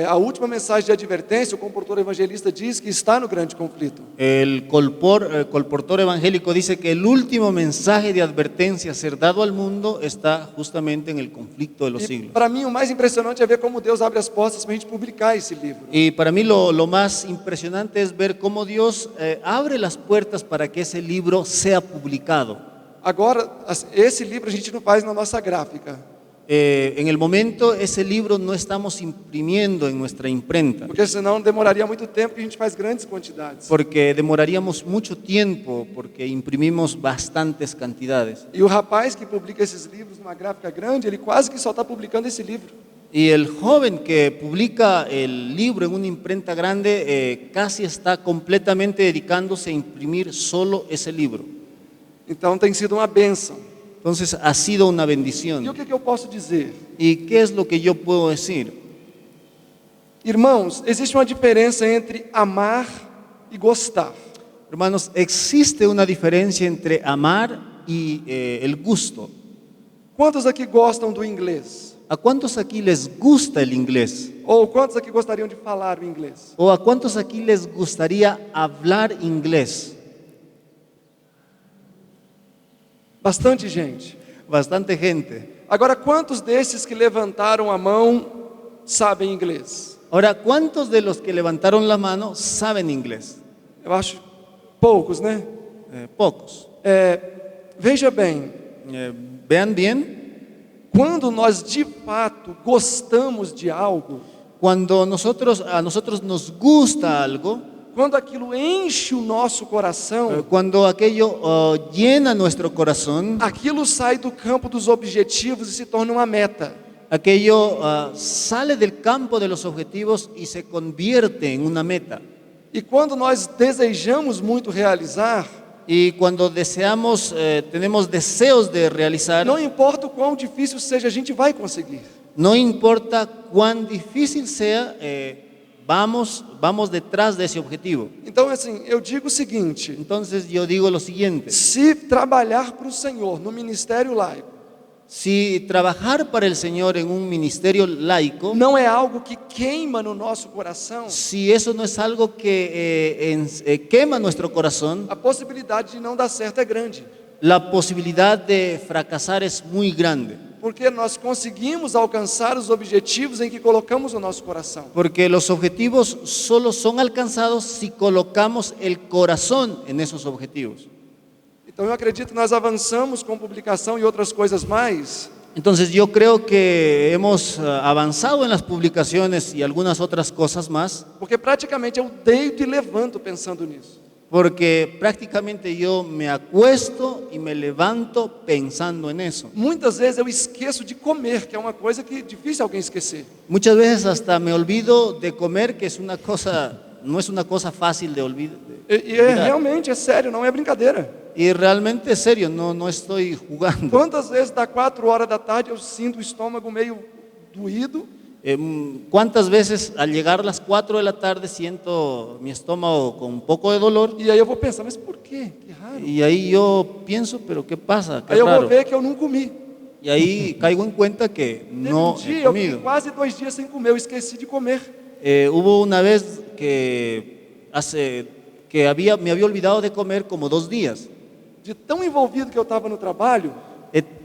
A última mensagem de advertência, o comportor evangelista diz que está no grande conflito. El colportor evangélico dice que el último mensaje de advertencia a ser dado al mundo está justamente en el conflicto de los E siglos. para mim o mais impressionante é ver como Deus abre as portas para a gente publicar esse livro. Y para mí lo más impresionante es ver cómo Dios abre las puertas para que ese libro sea publicado. Agora, esse livro a gente não faz na nossa gráfica, En el momento ese libro no estamos imprimiendo en nuestra imprenta, porque senão demoraria muito tempo e a gente faz grandes quantidades. porque demoraríamos mucho tiempo, porque imprimimos bastantes cantidades. E o rapaz que publica esses livros numa gráfica grande, ele quase que só está publicando esse livro. Y el joven que publica el libro en una imprenta grande casi está completamente dedicándose a imprimir solo ese libro. Então tem sido uma bênção. Entonces ha sido una E o bendición. que eu posso dizer? ¿Y qué es lo que yo puedo decir? Irmãos, existe uma diferença entre amar e gostar. Hermanos, existe una diferencia entre amar y el gusto. Quantos aqui gostam do inglês? ¿A cuántos aquí les gusta el inglés? Ou quantos aqui gostariam de falar o inglês? ¿O a cuántos aquí les gustaría hablar inglés? Bastante gente. Bastante gente. Agora, quantos desses que levantaram a mão sabem inglês? Ahora, ¿cuántos de los que levantaron la mano saben inglés? Eu acho poucos, né? Pocos. Veja bem, Vean bien, quando nós de fato gostamos de algo, cuando a nosotros nos gusta algo, quando aquilo enche o nosso coração, cuando aquello llena nuestro corazón, aquilo sai do campo dos objetivos e se torna uma meta. aquello sale del campo de los objetivos y se convierte en una meta. E quando nós desejamos muito realizar, Y cuando tenemos deseos de realizar, não importa o quão difícil seja, a gente vai conseguir. no importa cuán difícil sea, vamos detrás de ese objetivo. Então, assim, eu digo o seguinte: Entonces yo digo lo siguiente: se trabalhar para o Senhor no ministério laico si trabajar para el Señor en un ministerio laico, não é algo que queima no nosso coração, si eso no es algo que quema nuestro corazón, a possibilidade de não dar certo é grande. la posibilidad de fracasar es muy grande. Porque nós conseguimos alcançar os objetivos em que colocamos o nosso coração. Porque los objetivos solo son alcanzados si colocamos el corazón en esos objetivos. Então eu acredito que nós avançamos com publicação e outras coisas mais, Entonces yo creo que hemos avanzado en las publicaciones y algunas otras cosas más, porque praticamente eu deito e levanto pensando nisso. porque prácticamente yo me acuesto y me levanto pensando en eso. Muitas vezes eu esqueço de comer, que é uma coisa que é difícil alguém esquecer. Muchas veces hasta me olvido de comer, que no es una cosa fácil de olvidar. Realmente, é sério, não é brincadeira. Y realmente es serio, no estoy jugando. Quantas vezes dá 4 horas da tarde eu sinto o estômago meio doído, ¿Cuántas veces al llegar a las 4 de la tarde siento mi estómago con un poco de dolor? e aí eu vou pensar, mas por quê? Que raro. Y ahí yo pienso, pero ¿qué pasa? Qué Aí eu vou raro. ver que eu não comi. Y ahí caigo en cuenta que Teve no dia, he eu fiquei comido. quase 2 dias sem comer, eu esqueci de comer. Hubo una vez me había olvidado de comer como 2 días. De tão envolvido que eu estava no trabalho,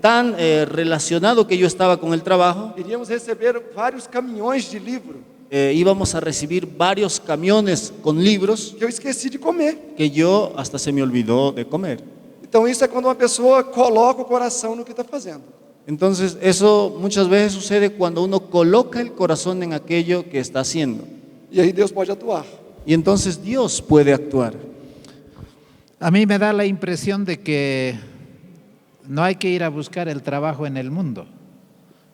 Tan relacionado que yo estaba con el trabajo, iríamos receber vários caminhões de livro, íbamos a recibir varios camiones con libros que eu esqueci de comer. que yo hasta se me olvidó de comer. Então isso é quando uma pessoa coloca o coração no que está fazendo. Entonces eso muchas veces sucede cuando uno coloca el corazón en aquello que está haciendo. E aí Deus pode atuar. Y entonces Dios puede actuar. A mí me da la impresión de que no hay que ir a buscar el trabajo en el mundo,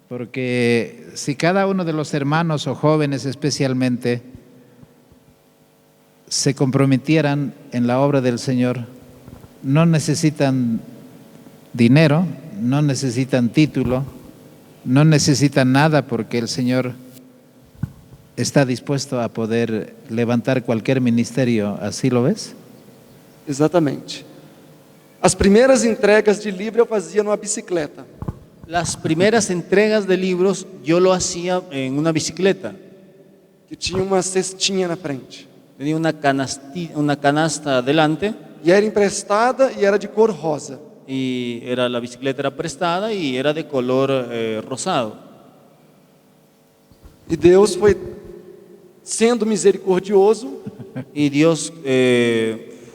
porque si cada uno de los hermanos o jóvenes especialmente se comprometieran en la obra del Señor, no necesitan dinero, no necesitan título, no necesitan nada, porque el Señor está dispuesto a poder levantar cualquier ministerio. ¿Así lo ves? Exatamente. As primeiras entregas de livro eu fazia numa bicicleta. Las primeras entregas de libros yo lo hacía en una bicicleta. Que tinha uma cestinha na frente. Tenía una canasta adelante E era emprestada e era de cor rosa. y la bicicleta era prestada y era de color rosado. E Deus foi sendo misericordioso. Y Dios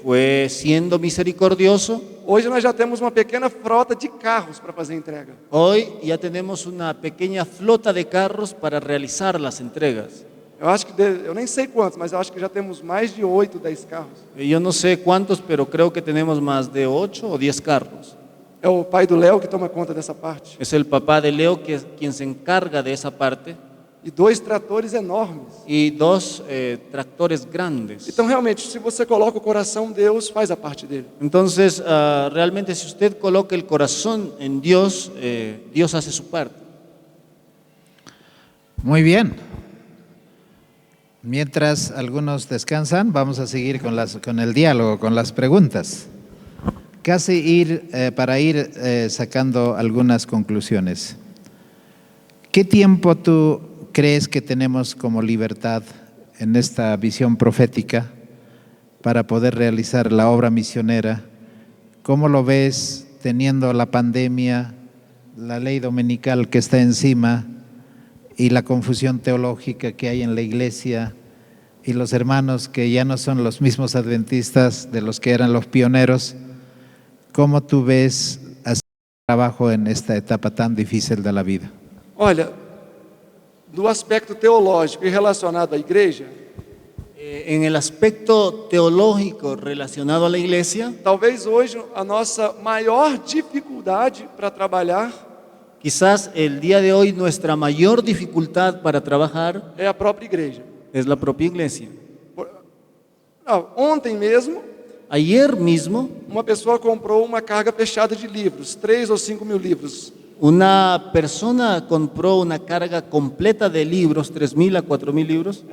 fue siendo misericordioso. Hoje nós já temos uma pequena frota de carros para fazer a entrega. Hoy ya tenemos una pequeña flota de carros para realizar las entregas. Eu acho que, eu nem sei quantos, mas eu acho que já temos mais de 8, 10 carros. Yo no sé cuántos, pero creo que tenemos más de 8 o 10 carros. É o pai do Léo que toma conta dessa parte. Es el papá de Leo quien se encarga de esa parte. E 2 tratores enormes. Y 2 tractores grandes. Então, realmente, se você coloca o coração, Deus faz a parte dele. Entonces, realmente si usted coloca el corazón en Dios, Dios hace su parte. Muy bien. Mientras algunos descansan, vamos a seguir con el diálogo, con las preguntas. Para ir sacando algunas conclusiones. ¿Qué tiempo tú crees que tenemos como libertad en esta visión profética para poder realizar la obra misionera? ¿Cómo lo ves teniendo la pandemia, la ley dominical que está encima y la confusión teológica que hay en la iglesia y los hermanos que ya no son los mismos adventistas de los que eran los pioneros? ¿Cómo tú ves hacer trabajo en esta etapa tan difícil de la vida? Olha, do aspecto teológico e relacionado à igreja, En el aspecto teológico relacionado a la iglesia, talvez hoje a nossa maior dificuldade para trabalhar quizás el día de hoy nuestra mayor dificultad para trabajar é a própria igreja. es la propia iglesia. Ontem mesmo, Ayer mismo, uma pessoa comprou uma carga fechada de livros, 3 ou 5 mil livros. una persona compró una carga completa de libros, 3.000 a 4.000 libros,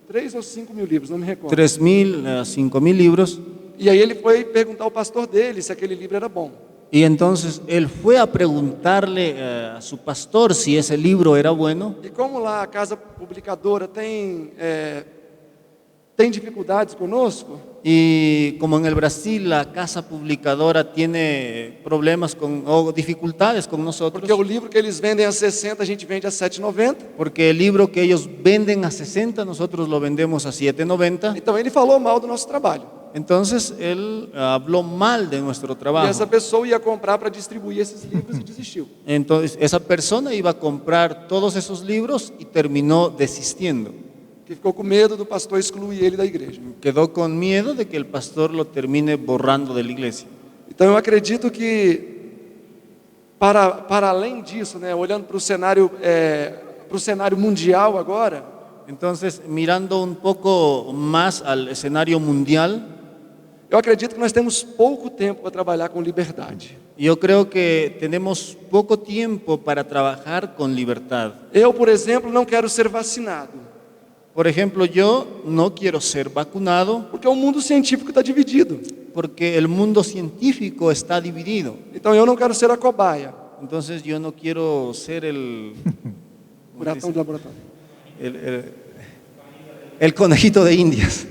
3 ou 5 mil livros, não me recordo. 3.000 a 5.000 libros. E aí ele foi perguntar ao pastor dele se aquele livro era bom. Y entonces él fue a preguntarle a su pastor si ese libro era bueno. E como lá a casa publicadora tem dificuldades conosco, Y como en el Brasil la casa publicadora tiene problemas o dificultades con nosotros, porque o livro que eles vendem a 60, a gente vende a 7,90. porque el libro que ellos venden a 60, nosotros lo vendemos a 7.90. Então ele falou mal do nosso trabalho. Entonces él habló mal de nuestro E trabajo. essa pessoa ia comprar para distribuir esses livros e desistiu. Entonces esa persona iba a comprar todos esos libros y terminó desistiendo. Que ficou com medo do pastor excluir ele da igreja. Quedó con miedo de que el pastor lo termine borrando de la iglesia. Então eu acredito que para além disso, né, olhando para o cenário mundial agora, Entonces, mirando un poco más al escenario mundial, eu acredito que nós temos pouco tempo para trabalhar com liberdade. yo creo que tenemos poco tiempo para trabajar con libertad. Eu, por exemplo, não quero ser vacinado, Por ejemplo, yo no quiero ser vacunado porque o mundo científico está dividido. porque el mundo científico está dividido. Então eu não quero ser a cobaia, Entonces, yo no quiero ser o ratão de laboratório. el conejito de Indias.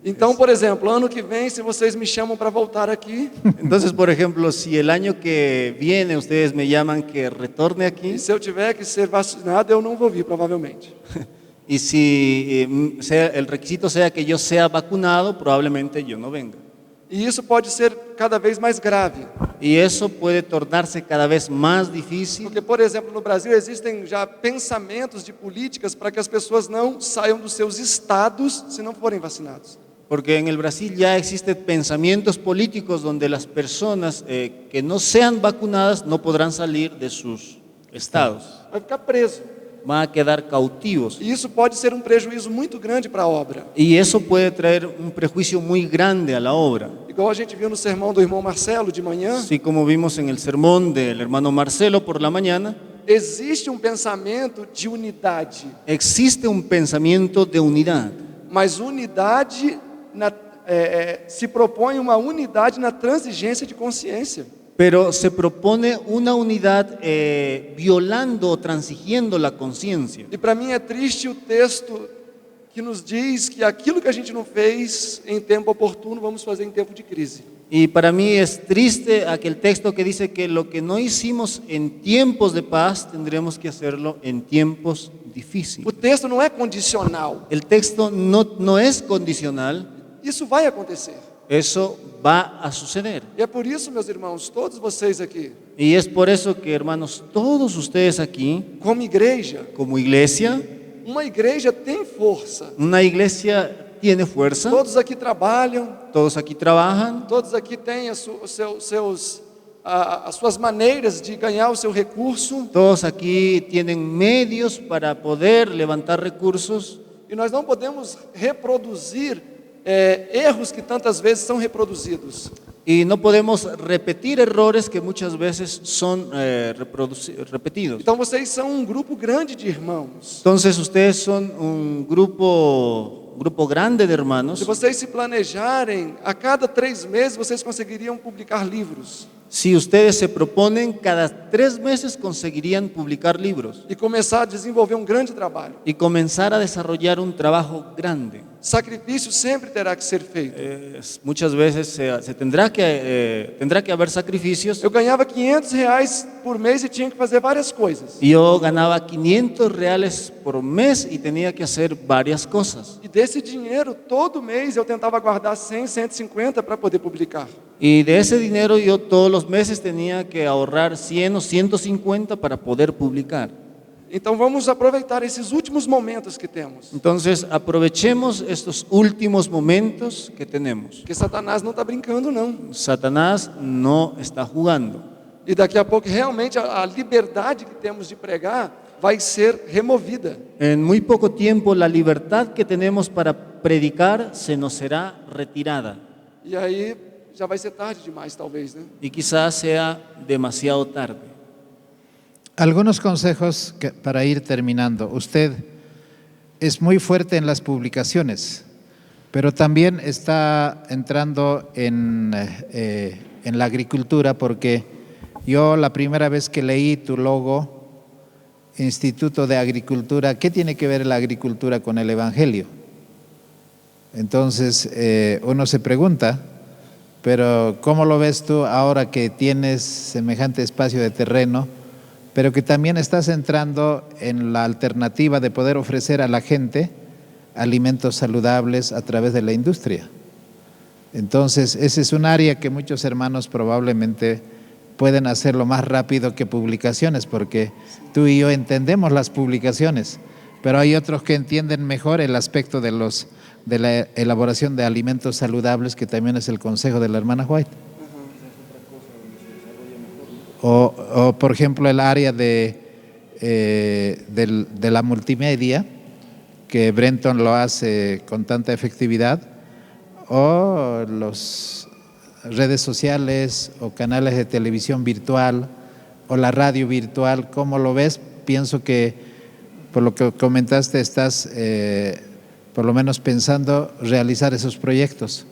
Então, por exemplo, ano que vem, se vocês me chamam para voltar aqui, Entonces, por ejemplo, si el año que viene ustedes me llaman que retorne aquí, e se eu tiver que ser vacinado, eu não vou vir, provavelmente. y si el requisito sea que yo sea vacunado, probablemente yo no venga. E isso pode ser cada vez mais grave, Y eso puede tornarse cada vez más difícil, porque, por exemplo, no Brasil existem já pensamentos de políticas para que as pessoas não saiam dos seus estados se não forem vacinados. porque en el Brasil ya existen pensamientos políticos donde las personas que no sean vacunadas no podrán salir de sus estados, Vai ficar preso. van a quedar cautivos. E isso pode ser um prejuízo muito grande para a obra. Y eso puede traer un prejuicio muy grande a la obra. Igual a gente viu no sermão do irmão Marcelo de manhã, Así como vimos en el sermón del hermano Marcelo por la mañana, existe um pensamento de unidade, existe un pensamiento de unidad, mas unidade se propõe uma unidade na transigência de consciência. pero se propone una unidad violando o transigiendo la conciencia. E para mim é triste o texto que nos diz que aquilo que a gente não fez em tempo oportuno, vamos fazer em tempo de crise. Y para mí es triste aquel texto que dice que lo que no hicimos en tiempos de paz tendremos que hacerlo en tiempos difíciles. O texto não é condicional. El texto no es condicional, Isso vai acontecer. eso va a suceder. E é por isso, meus irmãos, todos vocês aqui, Y es por eso que, hermanos, todos ustedes aquí, como igreja, como iglesia, uma igreja tem força. una iglesia tiene fuerza, Todos aqui trabalham, todos aquí trabajan, todos aqui têm as suas maneiras de ganhar o seu recurso. todos aquí tienen medios para poder levantar recursos, E nós não podemos reproduzir erros que tantas vezes são reproduzidos. y no podemos repetir errores que muchas veces son repetidos. Então vocês são um grupo grande de irmãos. Entonces ustedes son un grupo grande de hermanos. Se vocês se planejarem, a cada 3 meses vocês conseguiriam publicar livros. Si ustedes se proponen, cada 3 meses conseguirían publicar libros e começar a desenvolver um grande trabalho. y comenzar a desarrollar un trabajo grande. Sacrifício sempre terá que ser feito. Muchas veces tendrá que haber sacrificios. Eu ganhava R$ 500 por mês e tinha que fazer várias coisas. Yo ganaba 500 reales por mes y tenía que hacer varias cosas. E desse dinheiro, todo mês eu tentava guardar 100, 150 para poder publicar. Y de ese dinero yo todos los meses tenía que ahorrar 100 o 150 para poder publicar. Então vamos aproveitar esses últimos momentos que temos. Entonces aprovechemos estos últimos momentos que tenemos. Porque Satanás não está brincando, não. Satanás no está jugando. E daqui a pouco, realmente, a liberdade que temos de pregar vai ser removida. En muy poco tiempo la libertad que tenemos para predicar se nos será retirada. E aí já vai ser tarde demais, talvez, né? Y quizás sea demasiado tarde. Algunos consejos para ir terminando. Usted es muy fuerte en las publicaciones, pero también está entrando en la agricultura, porque yo la primera vez que leí tu logo, Instituto de Agricultura, ¿qué tiene que ver la agricultura con el Evangelio? Entonces uno se pregunta, pero ¿cómo lo ves tú ahora que tienes semejante espacio de terreno, pero que también estás entrando en la alternativa de poder ofrecer a la gente alimentos saludables a través de la industria? Entonces, ese es un área que muchos hermanos probablemente pueden hacerlo más rápido que publicaciones, porque tú y yo entendemos las publicaciones, pero hay otros que entienden mejor el aspecto de la elaboración de alimentos saludables, que también es el consejo de la hermana White. O por ejemplo, el área de la multimedia, que Brenton lo hace con tanta efectividad, o las redes sociales o canales de televisión virtual o la radio virtual. ¿Cómo lo ves? Pienso que por lo que comentaste estás por lo menos pensando realizar esos proyectos.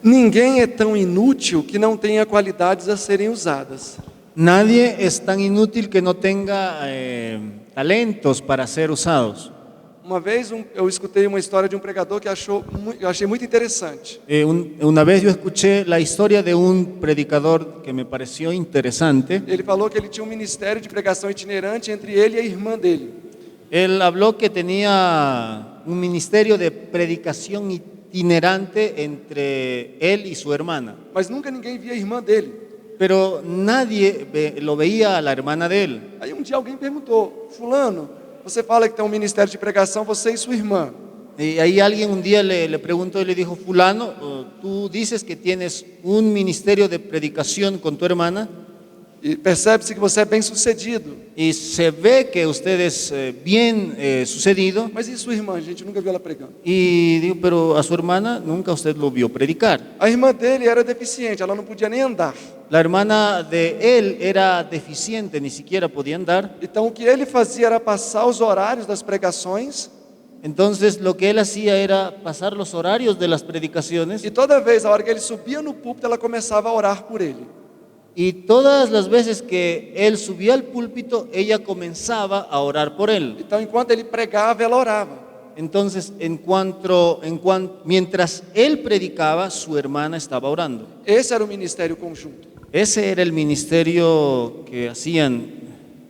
Ninguém é tão inútil que não tenha qualidades a serem usadas. Nadie es tan inútil que no tenga talentos para ser usados. Uma vez eu escutei uma história de um pregador que eu achei muito interessante. Una vez yo escuché la historia de un predicador que me pareció interesante. Ele falou que ele tinha um ministério de pregação itinerante entre ele e a irmã dele. Él habló que tenía un ministerio de predicación itinerante entre él y su hermana. Mas nunca ninguém via a irmã dele. Pero nadie lo veía a la hermana de él. Aí um dia alguém perguntou: fulano, você fala que tem um ministério de pregação, você e sua irmã. Y ahí alguien un día le preguntó y le dijo: fulano, tú dices que tienes un ministerio de predicación con tu hermana. E percebe-se que você é bem sucedido. Y se ve que usted es bien sucedido. Mas e sua irmã? A gente nunca viu ela pregando. Y digo, pero a su hermana nunca usted lo vio predicar. A irmã dele era deficiente, ela não podia nem andar. La hermana de él era deficiente, ni siquiera podía andar. Então o que ele fazia era passar os horários das pregações. Entonces lo que él hacía era pasar los horarios de las predicaciones. E toda vez, a hora que ele subia no púlpito, ela começava a orar por ele. Y todas las veces que él subía al púlpito, ella comenzaba a orar por él. Então, enquanto ele pregava, ela orava. Entonces, mientras él predicaba, su hermana estaba orando. Esse era o ministério conjunto. Ese era el ministerio que hacían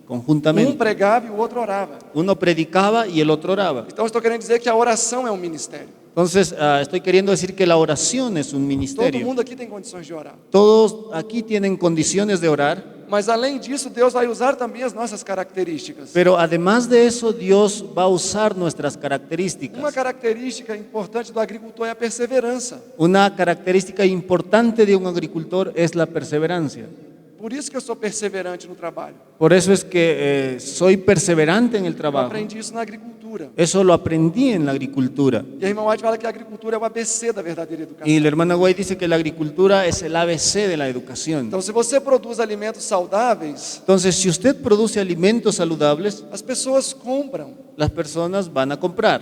conjuntamente. Um pregava e o outro orava. Uno predicaba y el otro oraba. Então, estou querendo dizer que a oração é um ministério. Entonces, estoy queriendo decir que la oración es un Todo ministerio. mundo aqui tem condições de orar. Todos aquí tienen condiciones de orar. Mas além disso, Deus vai usar também as nossas características. Pero además de eso, Dios va a usar nuestras Uma características. característica importante do agricultor é a perseverança. Una característica importante de un agricultor es la perseverancia. Por isso que eu sou perseverante no trabalho. Por eso es que soy perseverante en el Eu trabajo. aprendi isso na agricultura. Eso lo aprendí en la agricultura. E a irmã White fala que a agricultura é o ABC da verdadeira educação. Y la hermana White dice que la agricultura es el ABC de la educación. Então, se você produz alimentos saudáveis, Entonces, si usted produce alimentos saludables, as pessoas compram. las personas van a comprar.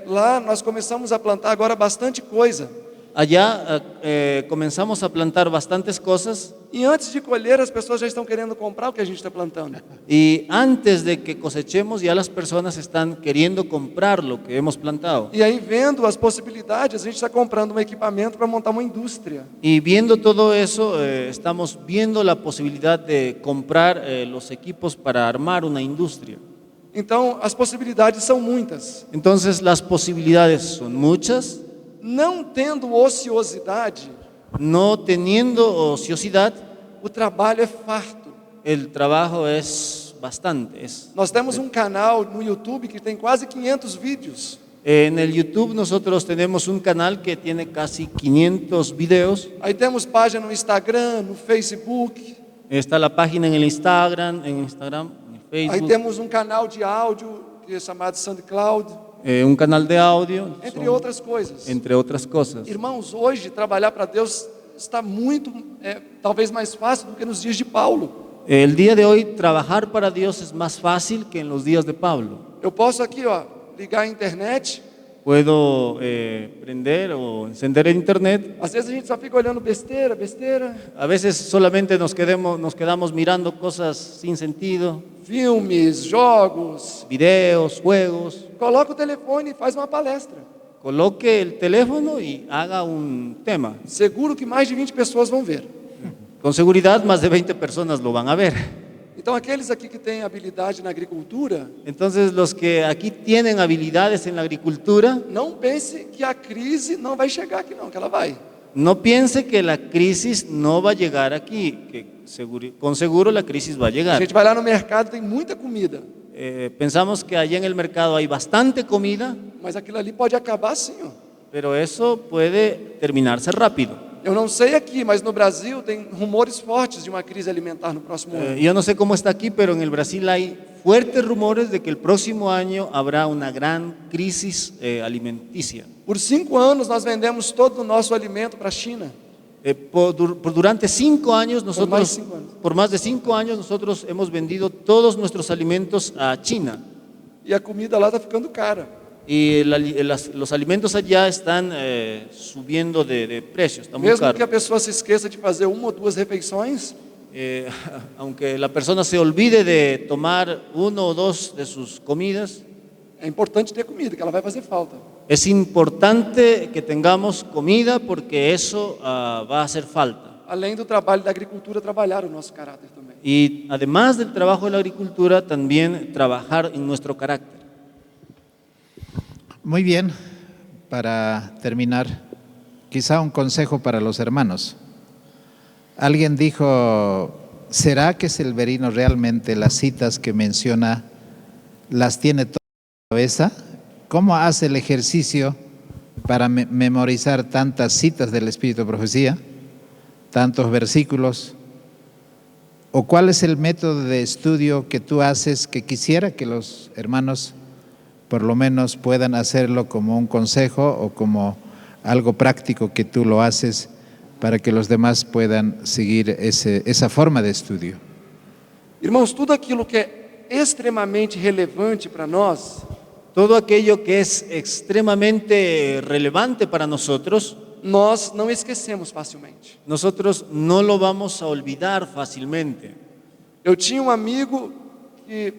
Lá nós começamos a plantar agora bastante coisa. Allá comenzamos a plantar bastantes cosas e antes de colher as pessoas já estão querendo comprar o que a gente está plantando. y antes de que cosechemos ya las personas están queriendo comprar lo que hemos plantado. E aí, vendo as possibilidades, a gente está comprando um equipamento para montar uma indústria. Y viendo todo eso, estamos viendo la posibilidad de comprar los equipos para armar una industria. Então, as possibilidades são muitas. Entonces las posibilidades son muchas. Não tendo ociosidade, No teniendo ociosidad, o trabalho é farto. el trabajo es bastante. Nós temos um canal no YouTube que tem quase 500 vídeos. En el YouTube nosotros tenemos un canal que tiene casi 500 videos. Aí temos página no Instagram, no Facebook. Está la página en el Instagram, en Aí Facebook, temos um canal de áudio que é chamado SoundCloud, un canal de audio, entre outras coisas. entre otras cosas. Irmãos, hoje trabalhar para Deus está muito, talvez mais fácil do que nos dias de Paulo. El día de hoy trabajar para Dios es más fácil que en los días de Pablo. Eu posso aqui, ligar a internet. Puedo prender o encender el internet. Às vezes a gente só fica olhando besteira. A veces solamente nos quedamos mirando cosas sin sentido, Filmes, jogos. videos, juegos. Coloca o telefone e faz uma palestra. Coloque el teléfono y haga un tema. Seguro que mais de 20 pessoas vão ver. Con seguridad más de 20 personas lo van a ver. Então, aqueles aqui que têm habilidade na agricultura, Entonces los que aquí tienen habilidades en la agricultura, não pense que a crise não vai chegar aqui não, que ela vai. no piense que la crisis no va a llegar aquí, que con seguro la crisis va a A llegar. gente vai lá no mercado, tem muita comida, Pensamos que allá en el mercado hay bastante comida, mas aquilo ali pode acabar assim, pero eso puede terminarse rápido. Eu não sei aqui, mas no Brasil tem rumores fortes de uma crise alimentar no próximo ano. Yo no sé cómo está aquí, pero en el Brasil hay fuertes rumores de que el próximo año habrá una gran crisis alimenticia. Por 5 anos nós vendemos todo o nosso alimento para a China. Durante 5 años más nosotros, 5 años. por más de 5 años nosotros hemos vendido todos nuestros alimentos a China. E a comida lá está ficando cara. Y los alimentos allá están subiendo de precio, está muy Mesmo caro. que a pessoa se esqueça de fazer 1 ou 2 refeições, Aunque la persona se olvide de tomar 1 o 2 de sus comidas, é importante ter comida, que ela vai fazer falta. es importante que tengamos comida porque eso va a hacer falta. Além do trabalho da agricultura, trabalhar o nosso caráter também. Y además del trabajo de la agricultura, también trabajar en nuestro carácter. Muy bien, para terminar, quizá un consejo para los hermanos. Alguien dijo, ¿será que Severino realmente las citas que menciona las tiene todas en la cabeza? ¿Cómo hace el ejercicio para memorizar tantas citas del Espíritu de Profecía, tantos versículos? ¿O cuál es el método de estudio que tú haces que quisiera que los hermanos por lo menos puedan hacerlo como un consejo o como algo práctico que tú lo haces para que los demás puedan seguir esa forma de estudio? Irmãos, tudo aquilo que é extremamente relevante para nós, Todo aquello que es extremadamente relevante para nosotros, nós não esquecemos facilmente. nosotros no lo vamos a olvidar fácilmente. Eu tinha um amigo que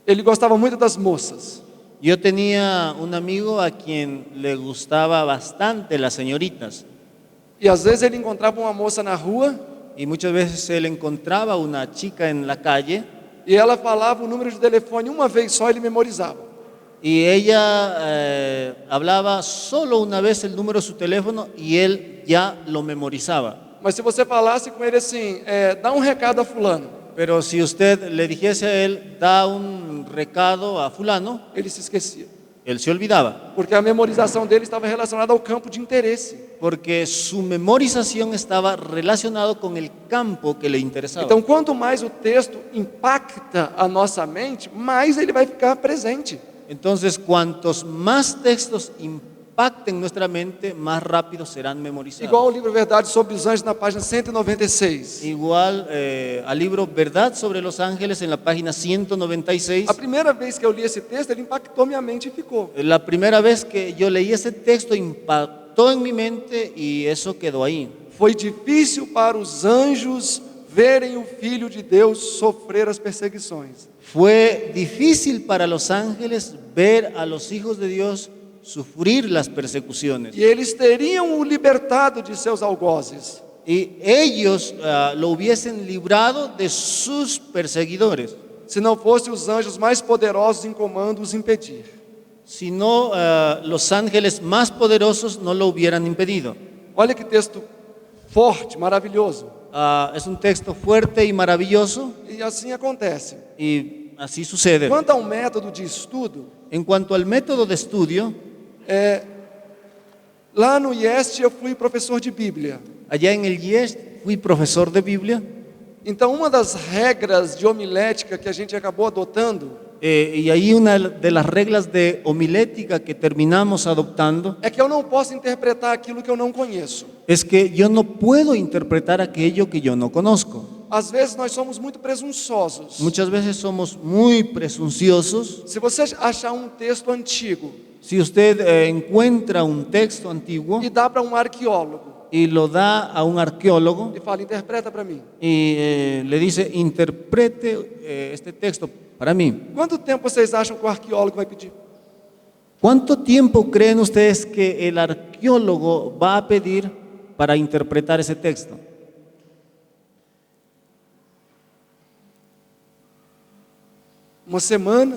ele gostava muito das moças. Yo tenía un amigo a quien le gustaba bastante las señoritas E às vezes ele encontrava uma moça na rua y muchas veces él encontraba una chica en la calle e ela falava o número de telefone uma vez só, ele memorizava. y ella hablaba solo una vez el número de su teléfono y él ya lo memorizaba. Mas se você falasse com ele assim, dá um recado a fulano, Pero si usted le dijese a él, da un recado a fulano, ele se esquecia. él se olvidaba, Porque a memorização dele estava relacionada ao campo de interesse. porque su memorización estaba relacionado con el campo que le interesaba. Então, quanto mais o texto impacta a nossa mente, mais ele vai ficar presente. Entonces, cuantos más textos impacten nuestra mente, más rápido serán memorizados. Igual o livro Verdade sobre os Anjos na página 196. Igual al libro Verdad sobre los Ángeles en la página 196. A primeira vez que eu li esse texto, ele impactou minha mente e ficou. La primera vez que yo leí ese texto impactó captó en mi mente y eso quedó ahí. Foi difícil para os anjos verem o Filho de Deus sofrer as perseguições. Fue difícil para los ángeles ver a los hijos de Dios sufrir las persecuciones. E eles teriam o libertado de seus algozes. Y ellos lo hubiesen librado de sus perseguidores, Se não fossem os anjos mais poderosos em comando os impedir. si no los ángeles más poderosos no lo hubieran impedido. Olha que texto forte, maravilhoso. Es un texto fuerte y maravilloso E assim acontece. y así sucede. Quanto ao método de estudo, En cuanto al método de estudio, lá no IEST eu fui professor de Bíblia. allá en el IES fui profesor de Biblia. Então, uma das regras de homilética que a gente acabou adotando Y ahí una de las reglas de homilética que terminamos adoptando é que eu não posso interpretar aquilo que eu não conheço. es que yo no puedo interpretar aquello que yo no conozco. Às vezes nós somos muito presunçosos. Muchas veces somos muy presunciosos. Se você achar um texto antigo Si usted encuentra un texto antiguo e dá para um arqueólogo y lo da a un arqueólogo e fala, interpreta para mim. y le dice, interprete este texto para mí. Quanto tempo vocês acham que o arqueólogo vai pedir? ¿Cuánto tiempo creen ustedes que el arqueólogo va a pedir para interpretar ese texto? Uma semana,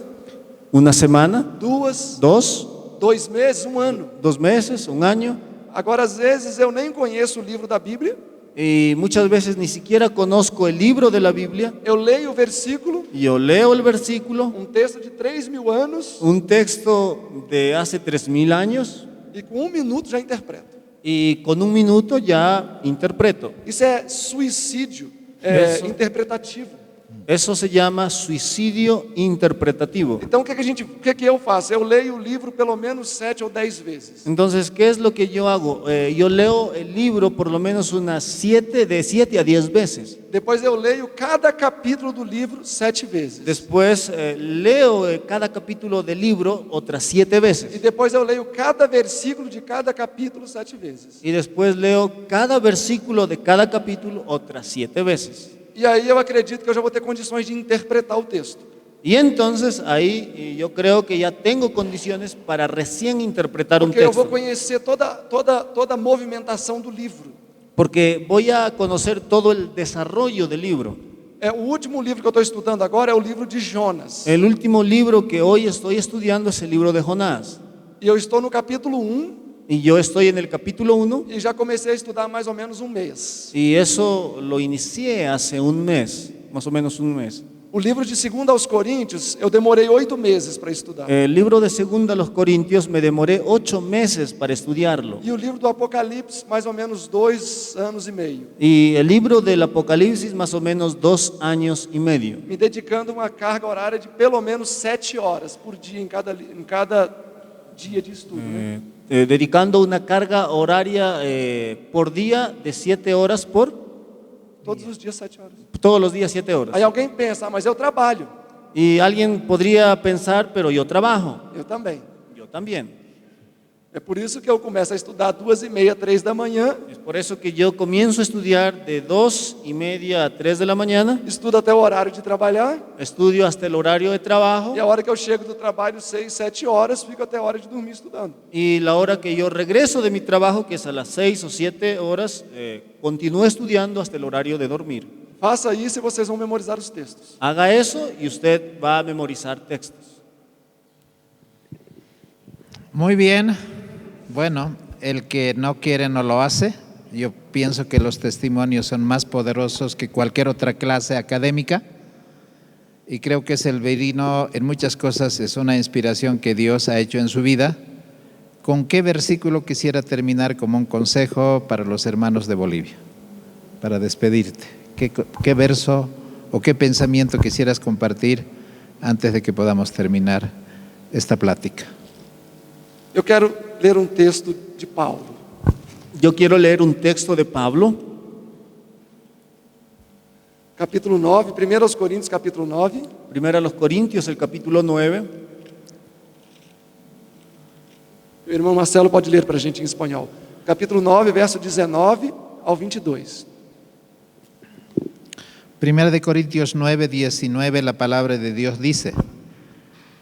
¿Una semana? duas, ¿Dos? 2 meses, um ano. 2 meses? ¿Un año? Agora, às vezes, eu nem conheço o livro da Bíblia, Y muchas veces ni siquiera conozco el libro de la Biblia. eu leio o versículo, Yo leo el versículo, texto de 3.000 anos, un texto de hace 3000 años, e com 1 minuto já interpreto. y con 1 minuto ya interpreto. Isso é suicídio Isso. interpretativo. Eso se llama suicidio interpretativo. Então, o que eu faço? Eu leio o livro pelo menos 7 ou 10 vezes. Entonces, ¿qué es lo que yo hago? Yo leo el libro por lo menos de 7 a 10 veces. Depois eu leio cada capítulo do livro 7 vezes. Después leo cada capítulo del libro otras 7 E veces. depois eu leio cada versículo de cada capítulo 7 vezes. Y después leo cada versículo de cada capítulo otras 7 veces. E aí eu acredito que eu já vou ter condições de interpretar o texto. Y entonces ahí yo creo que ya tengo condiciones para recién interpretar un Porque eu vou texto. conhecer toda a movimentação do livro. Porque voy a conocer todo el desarrollo del libro. O último livro que eu estou estudando agora é o livro de Jonas. El último libro que hoy estoy estudiando es el libro de Jonás. E eu estou no capítulo 1 Y yo estoy en el capítulo 1 e já comecei a estudar mais ou menos um mês. y eso lo inicié hace un mes, más o menos un mes. O livro de 2 aos Coríntios, eu demorei 8 meses para estudar. El libro de Segunda a los Corintios me demoré 8 meses para estudiarlo. E o livro do Apocalipse, mais ou menos 2 anos e meio. Y el libro del Apocalipsis más o menos 2 años y medio. Me dedicando uma carga horária de pelo menos 7 horas por dia em cada dia de estudo. Né? Dedicando una carga horaria por día de 7 horas por Todos os dias 7 horas. todos los días 7 horas. Aí alguém pensa, mas eu trabalho. Y alguien podría pensar, pero yo trabajo. Eu também. Yo también. É por isso que eu começo a estudar 2:30, 3 da manhã, Es por eso que yo comienzo a estudiar de 2:30 a 3 de la mañana. estudo até o horário de trabalhar, Estudio hasta el horario de trabajo. e a hora que eu chego do trabalho, 6, 7 horas, fico até a hora de dormir estudando. Y la hora que yo regreso de mi trabajo, que es a las 6 o 7 horas, continúo estudiando hasta el horario de dormir. Faça isso e vocês vão memorizar os textos. Haga eso y usted va a memorizar textos. Muy bien. Bueno, el que no quiere no lo hace. Yo pienso que los testimonios son más poderosos que cualquier otra clase académica. Y creo que Severino en muchas cosas es una inspiración que Dios ha hecho en su vida. ¿Con qué versículo quisiera terminar como un consejo para los hermanos de Bolivia? Para despedirte. ¿Qué verso o qué pensamiento quisieras compartir antes de que podamos terminar esta plática? Eu quero ler texto de Paulo. Yo quiero leer un texto de Pablo, Capítulo 9, 1 aos Coríntios, capítulo 9. primero a los Corintios, el capítulo 9. O irmão Marcelo pode ler para a gente em espanhol. capítulo 9, verso 19 ao 22. 1 de Corintios 9, 19, la palabra de Dios dice: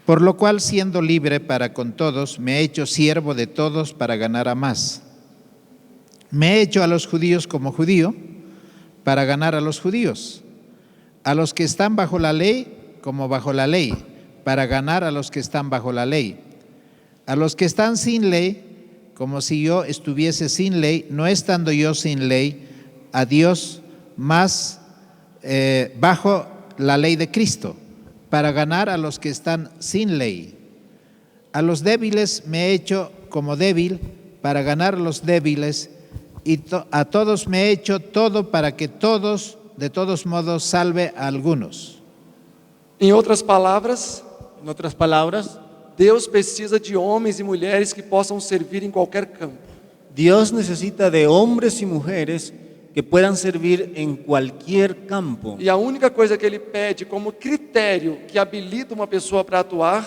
por lo cual, siendo libre para con todos, me he hecho siervo de todos para ganar a más. Me he hecho a los judíos como judío para ganar a los judíos, a los que están bajo la ley como bajo la ley, para ganar a los que están bajo la ley, a los que están sin ley, como si yo estuviese sin ley, no estando yo sin ley, a Dios más bajo la ley de Cristo, para ganar a los que están sin ley. A los débiles me he hecho como débil para ganar a los débiles, y a todos me he hecho todo para que todos, de todos modos, salve a algunos. Em outras palavras, Deus precisa de homens e mulheres que possam servir em qualquer campo. Dios necesita de hombres y mujeres que puedan servir en cualquier campo. E a única coisa que ele pede como critério que habilita uma pessoa para atuar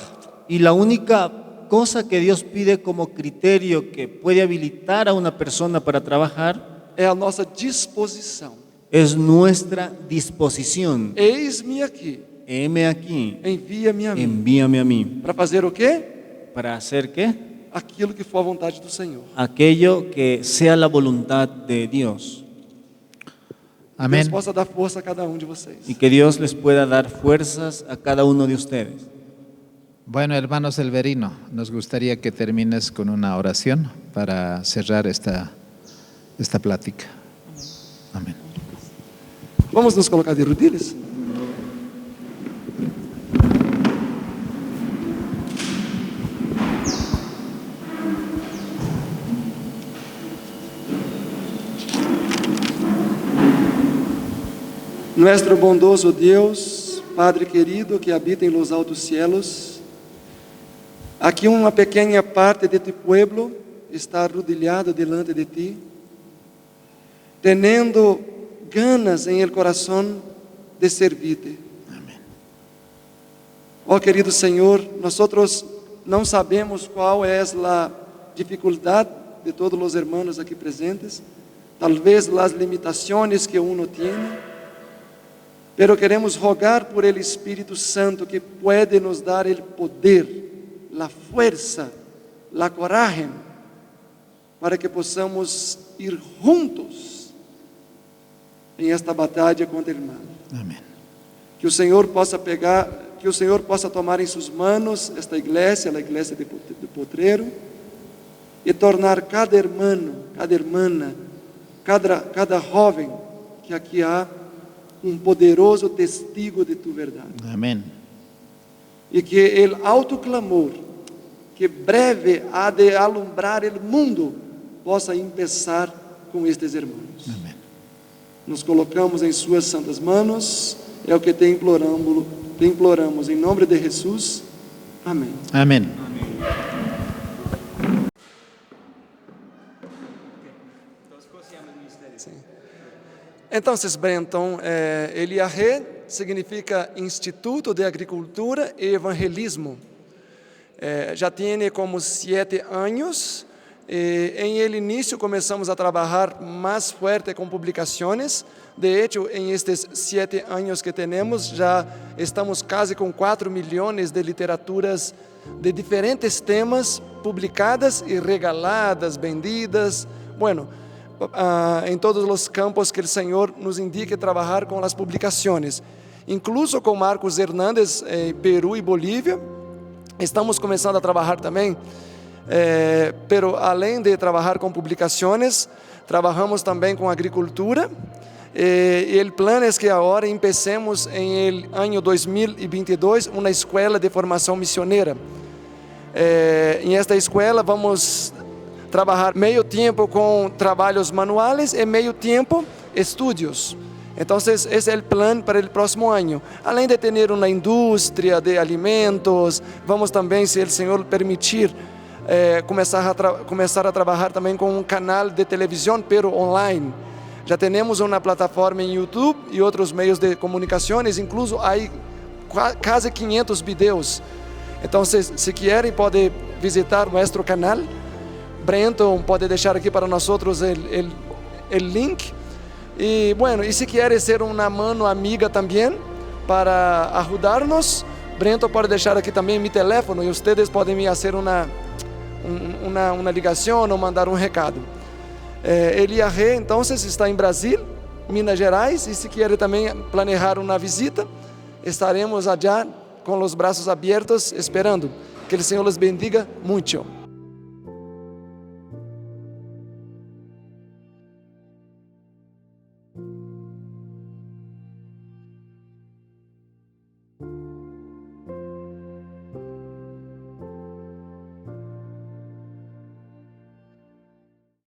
Y la única cosa que Dios pide como criterio que puede habilitar a una persona para trabajar é a nossa disposição. es nuestra disposición. Eis-me aqui, Heme aquí, envia-me a mim. envíame a mí. Para fazer o quê? ¿Para hacer qué? Aquilo que for a vontade do Senhor. Aquello que sea la voluntad de Dios. Amén. Deus possa dar força a cada um de vocês. Y que Dios les pueda dar fuerzas a cada uno de ustedes. Bueno, hermano Selverino, nos gustaría que termines con una oración para cerrar esta plática. Amén. Vamos nos colocar de rodilhas? Nuestro bondoso Deus, Padre querido que habita em los altos cielos, aqui uma pequena parte de tu pueblo está arrodilhado delante de ti, teniendo ganas em el coração de servirte. Amén. Oh querido Senhor, nós não sabemos qual é a dificuldade de todos os hermanos aqui presentes, talvez as limitações que uno tem, pero queremos rogar por el Espírito Santo que puede nos dar el poder, la fuerza, la coragem, para que possamos ir juntos em esta batalha contra o mal. Amén. Que o Senhor possa tomar em suas manos esta igreja, a igreja de Potrero, e tornar cada hermano, cada hermana, cada jovem que aqui há poderoso testigo de tu verdade. Amén. E que o alto clamor, que breve há de alumbrar o mundo, possa começar com estes irmãos. Amén. Nos colocamos em suas santas manos, é o que te imploramos em nome de Jesus. Amém. Amén. Então, Brenton, el IAG significa Instituto de Agricultura e Evangelismo. Já tem como 7 anos. Em el início começamos a trabalhar mais forte com publicações. De hecho, em estes 7 anos que temos, já estamos quase com 4 milhões de literaturas de diferentes temas publicadas e regaladas, vendidas. Bueno, em todos os campos que o Senhor nos indique trabalhar com as publicações. Incluso com Marcos Hernández, Peru e Bolívia, estamos começando a trabalhar também. Pero além de trabalhar com publicações, trabalhamos também com agricultura. E o plano é que agora empecemos em ano 2022 uma escola de formação missioneira. Em esta escola vamos trabalhar meio tempo com trabalhos manuais e meio tempo estudos. Então, esse é o plano para o próximo ano. Além de ter uma indústria de alimentos, vamos também, se o Senhor permitir, começar a trabalhar também com um canal de televisão, pero online. Já temos uma plataforma em YouTube e outros meios de comunicações, incluso há quase 500 vídeos. Então, se querem, podem visitar nosso canal. Brenton pode deixar aqui para nós outros o link. E, bueno, e se quer ser uma mano amiga também para ajudar-nos, Brenton pode deixar aqui também meu telefone e vocês podem me fazer uma ligação ou mandar um recado. Eliarre, então, está em Brasil, Minas Gerais, e se quer também planejar uma visita, estaremos allá com os braços abertos esperando. Que o Senhor os bendiga muito.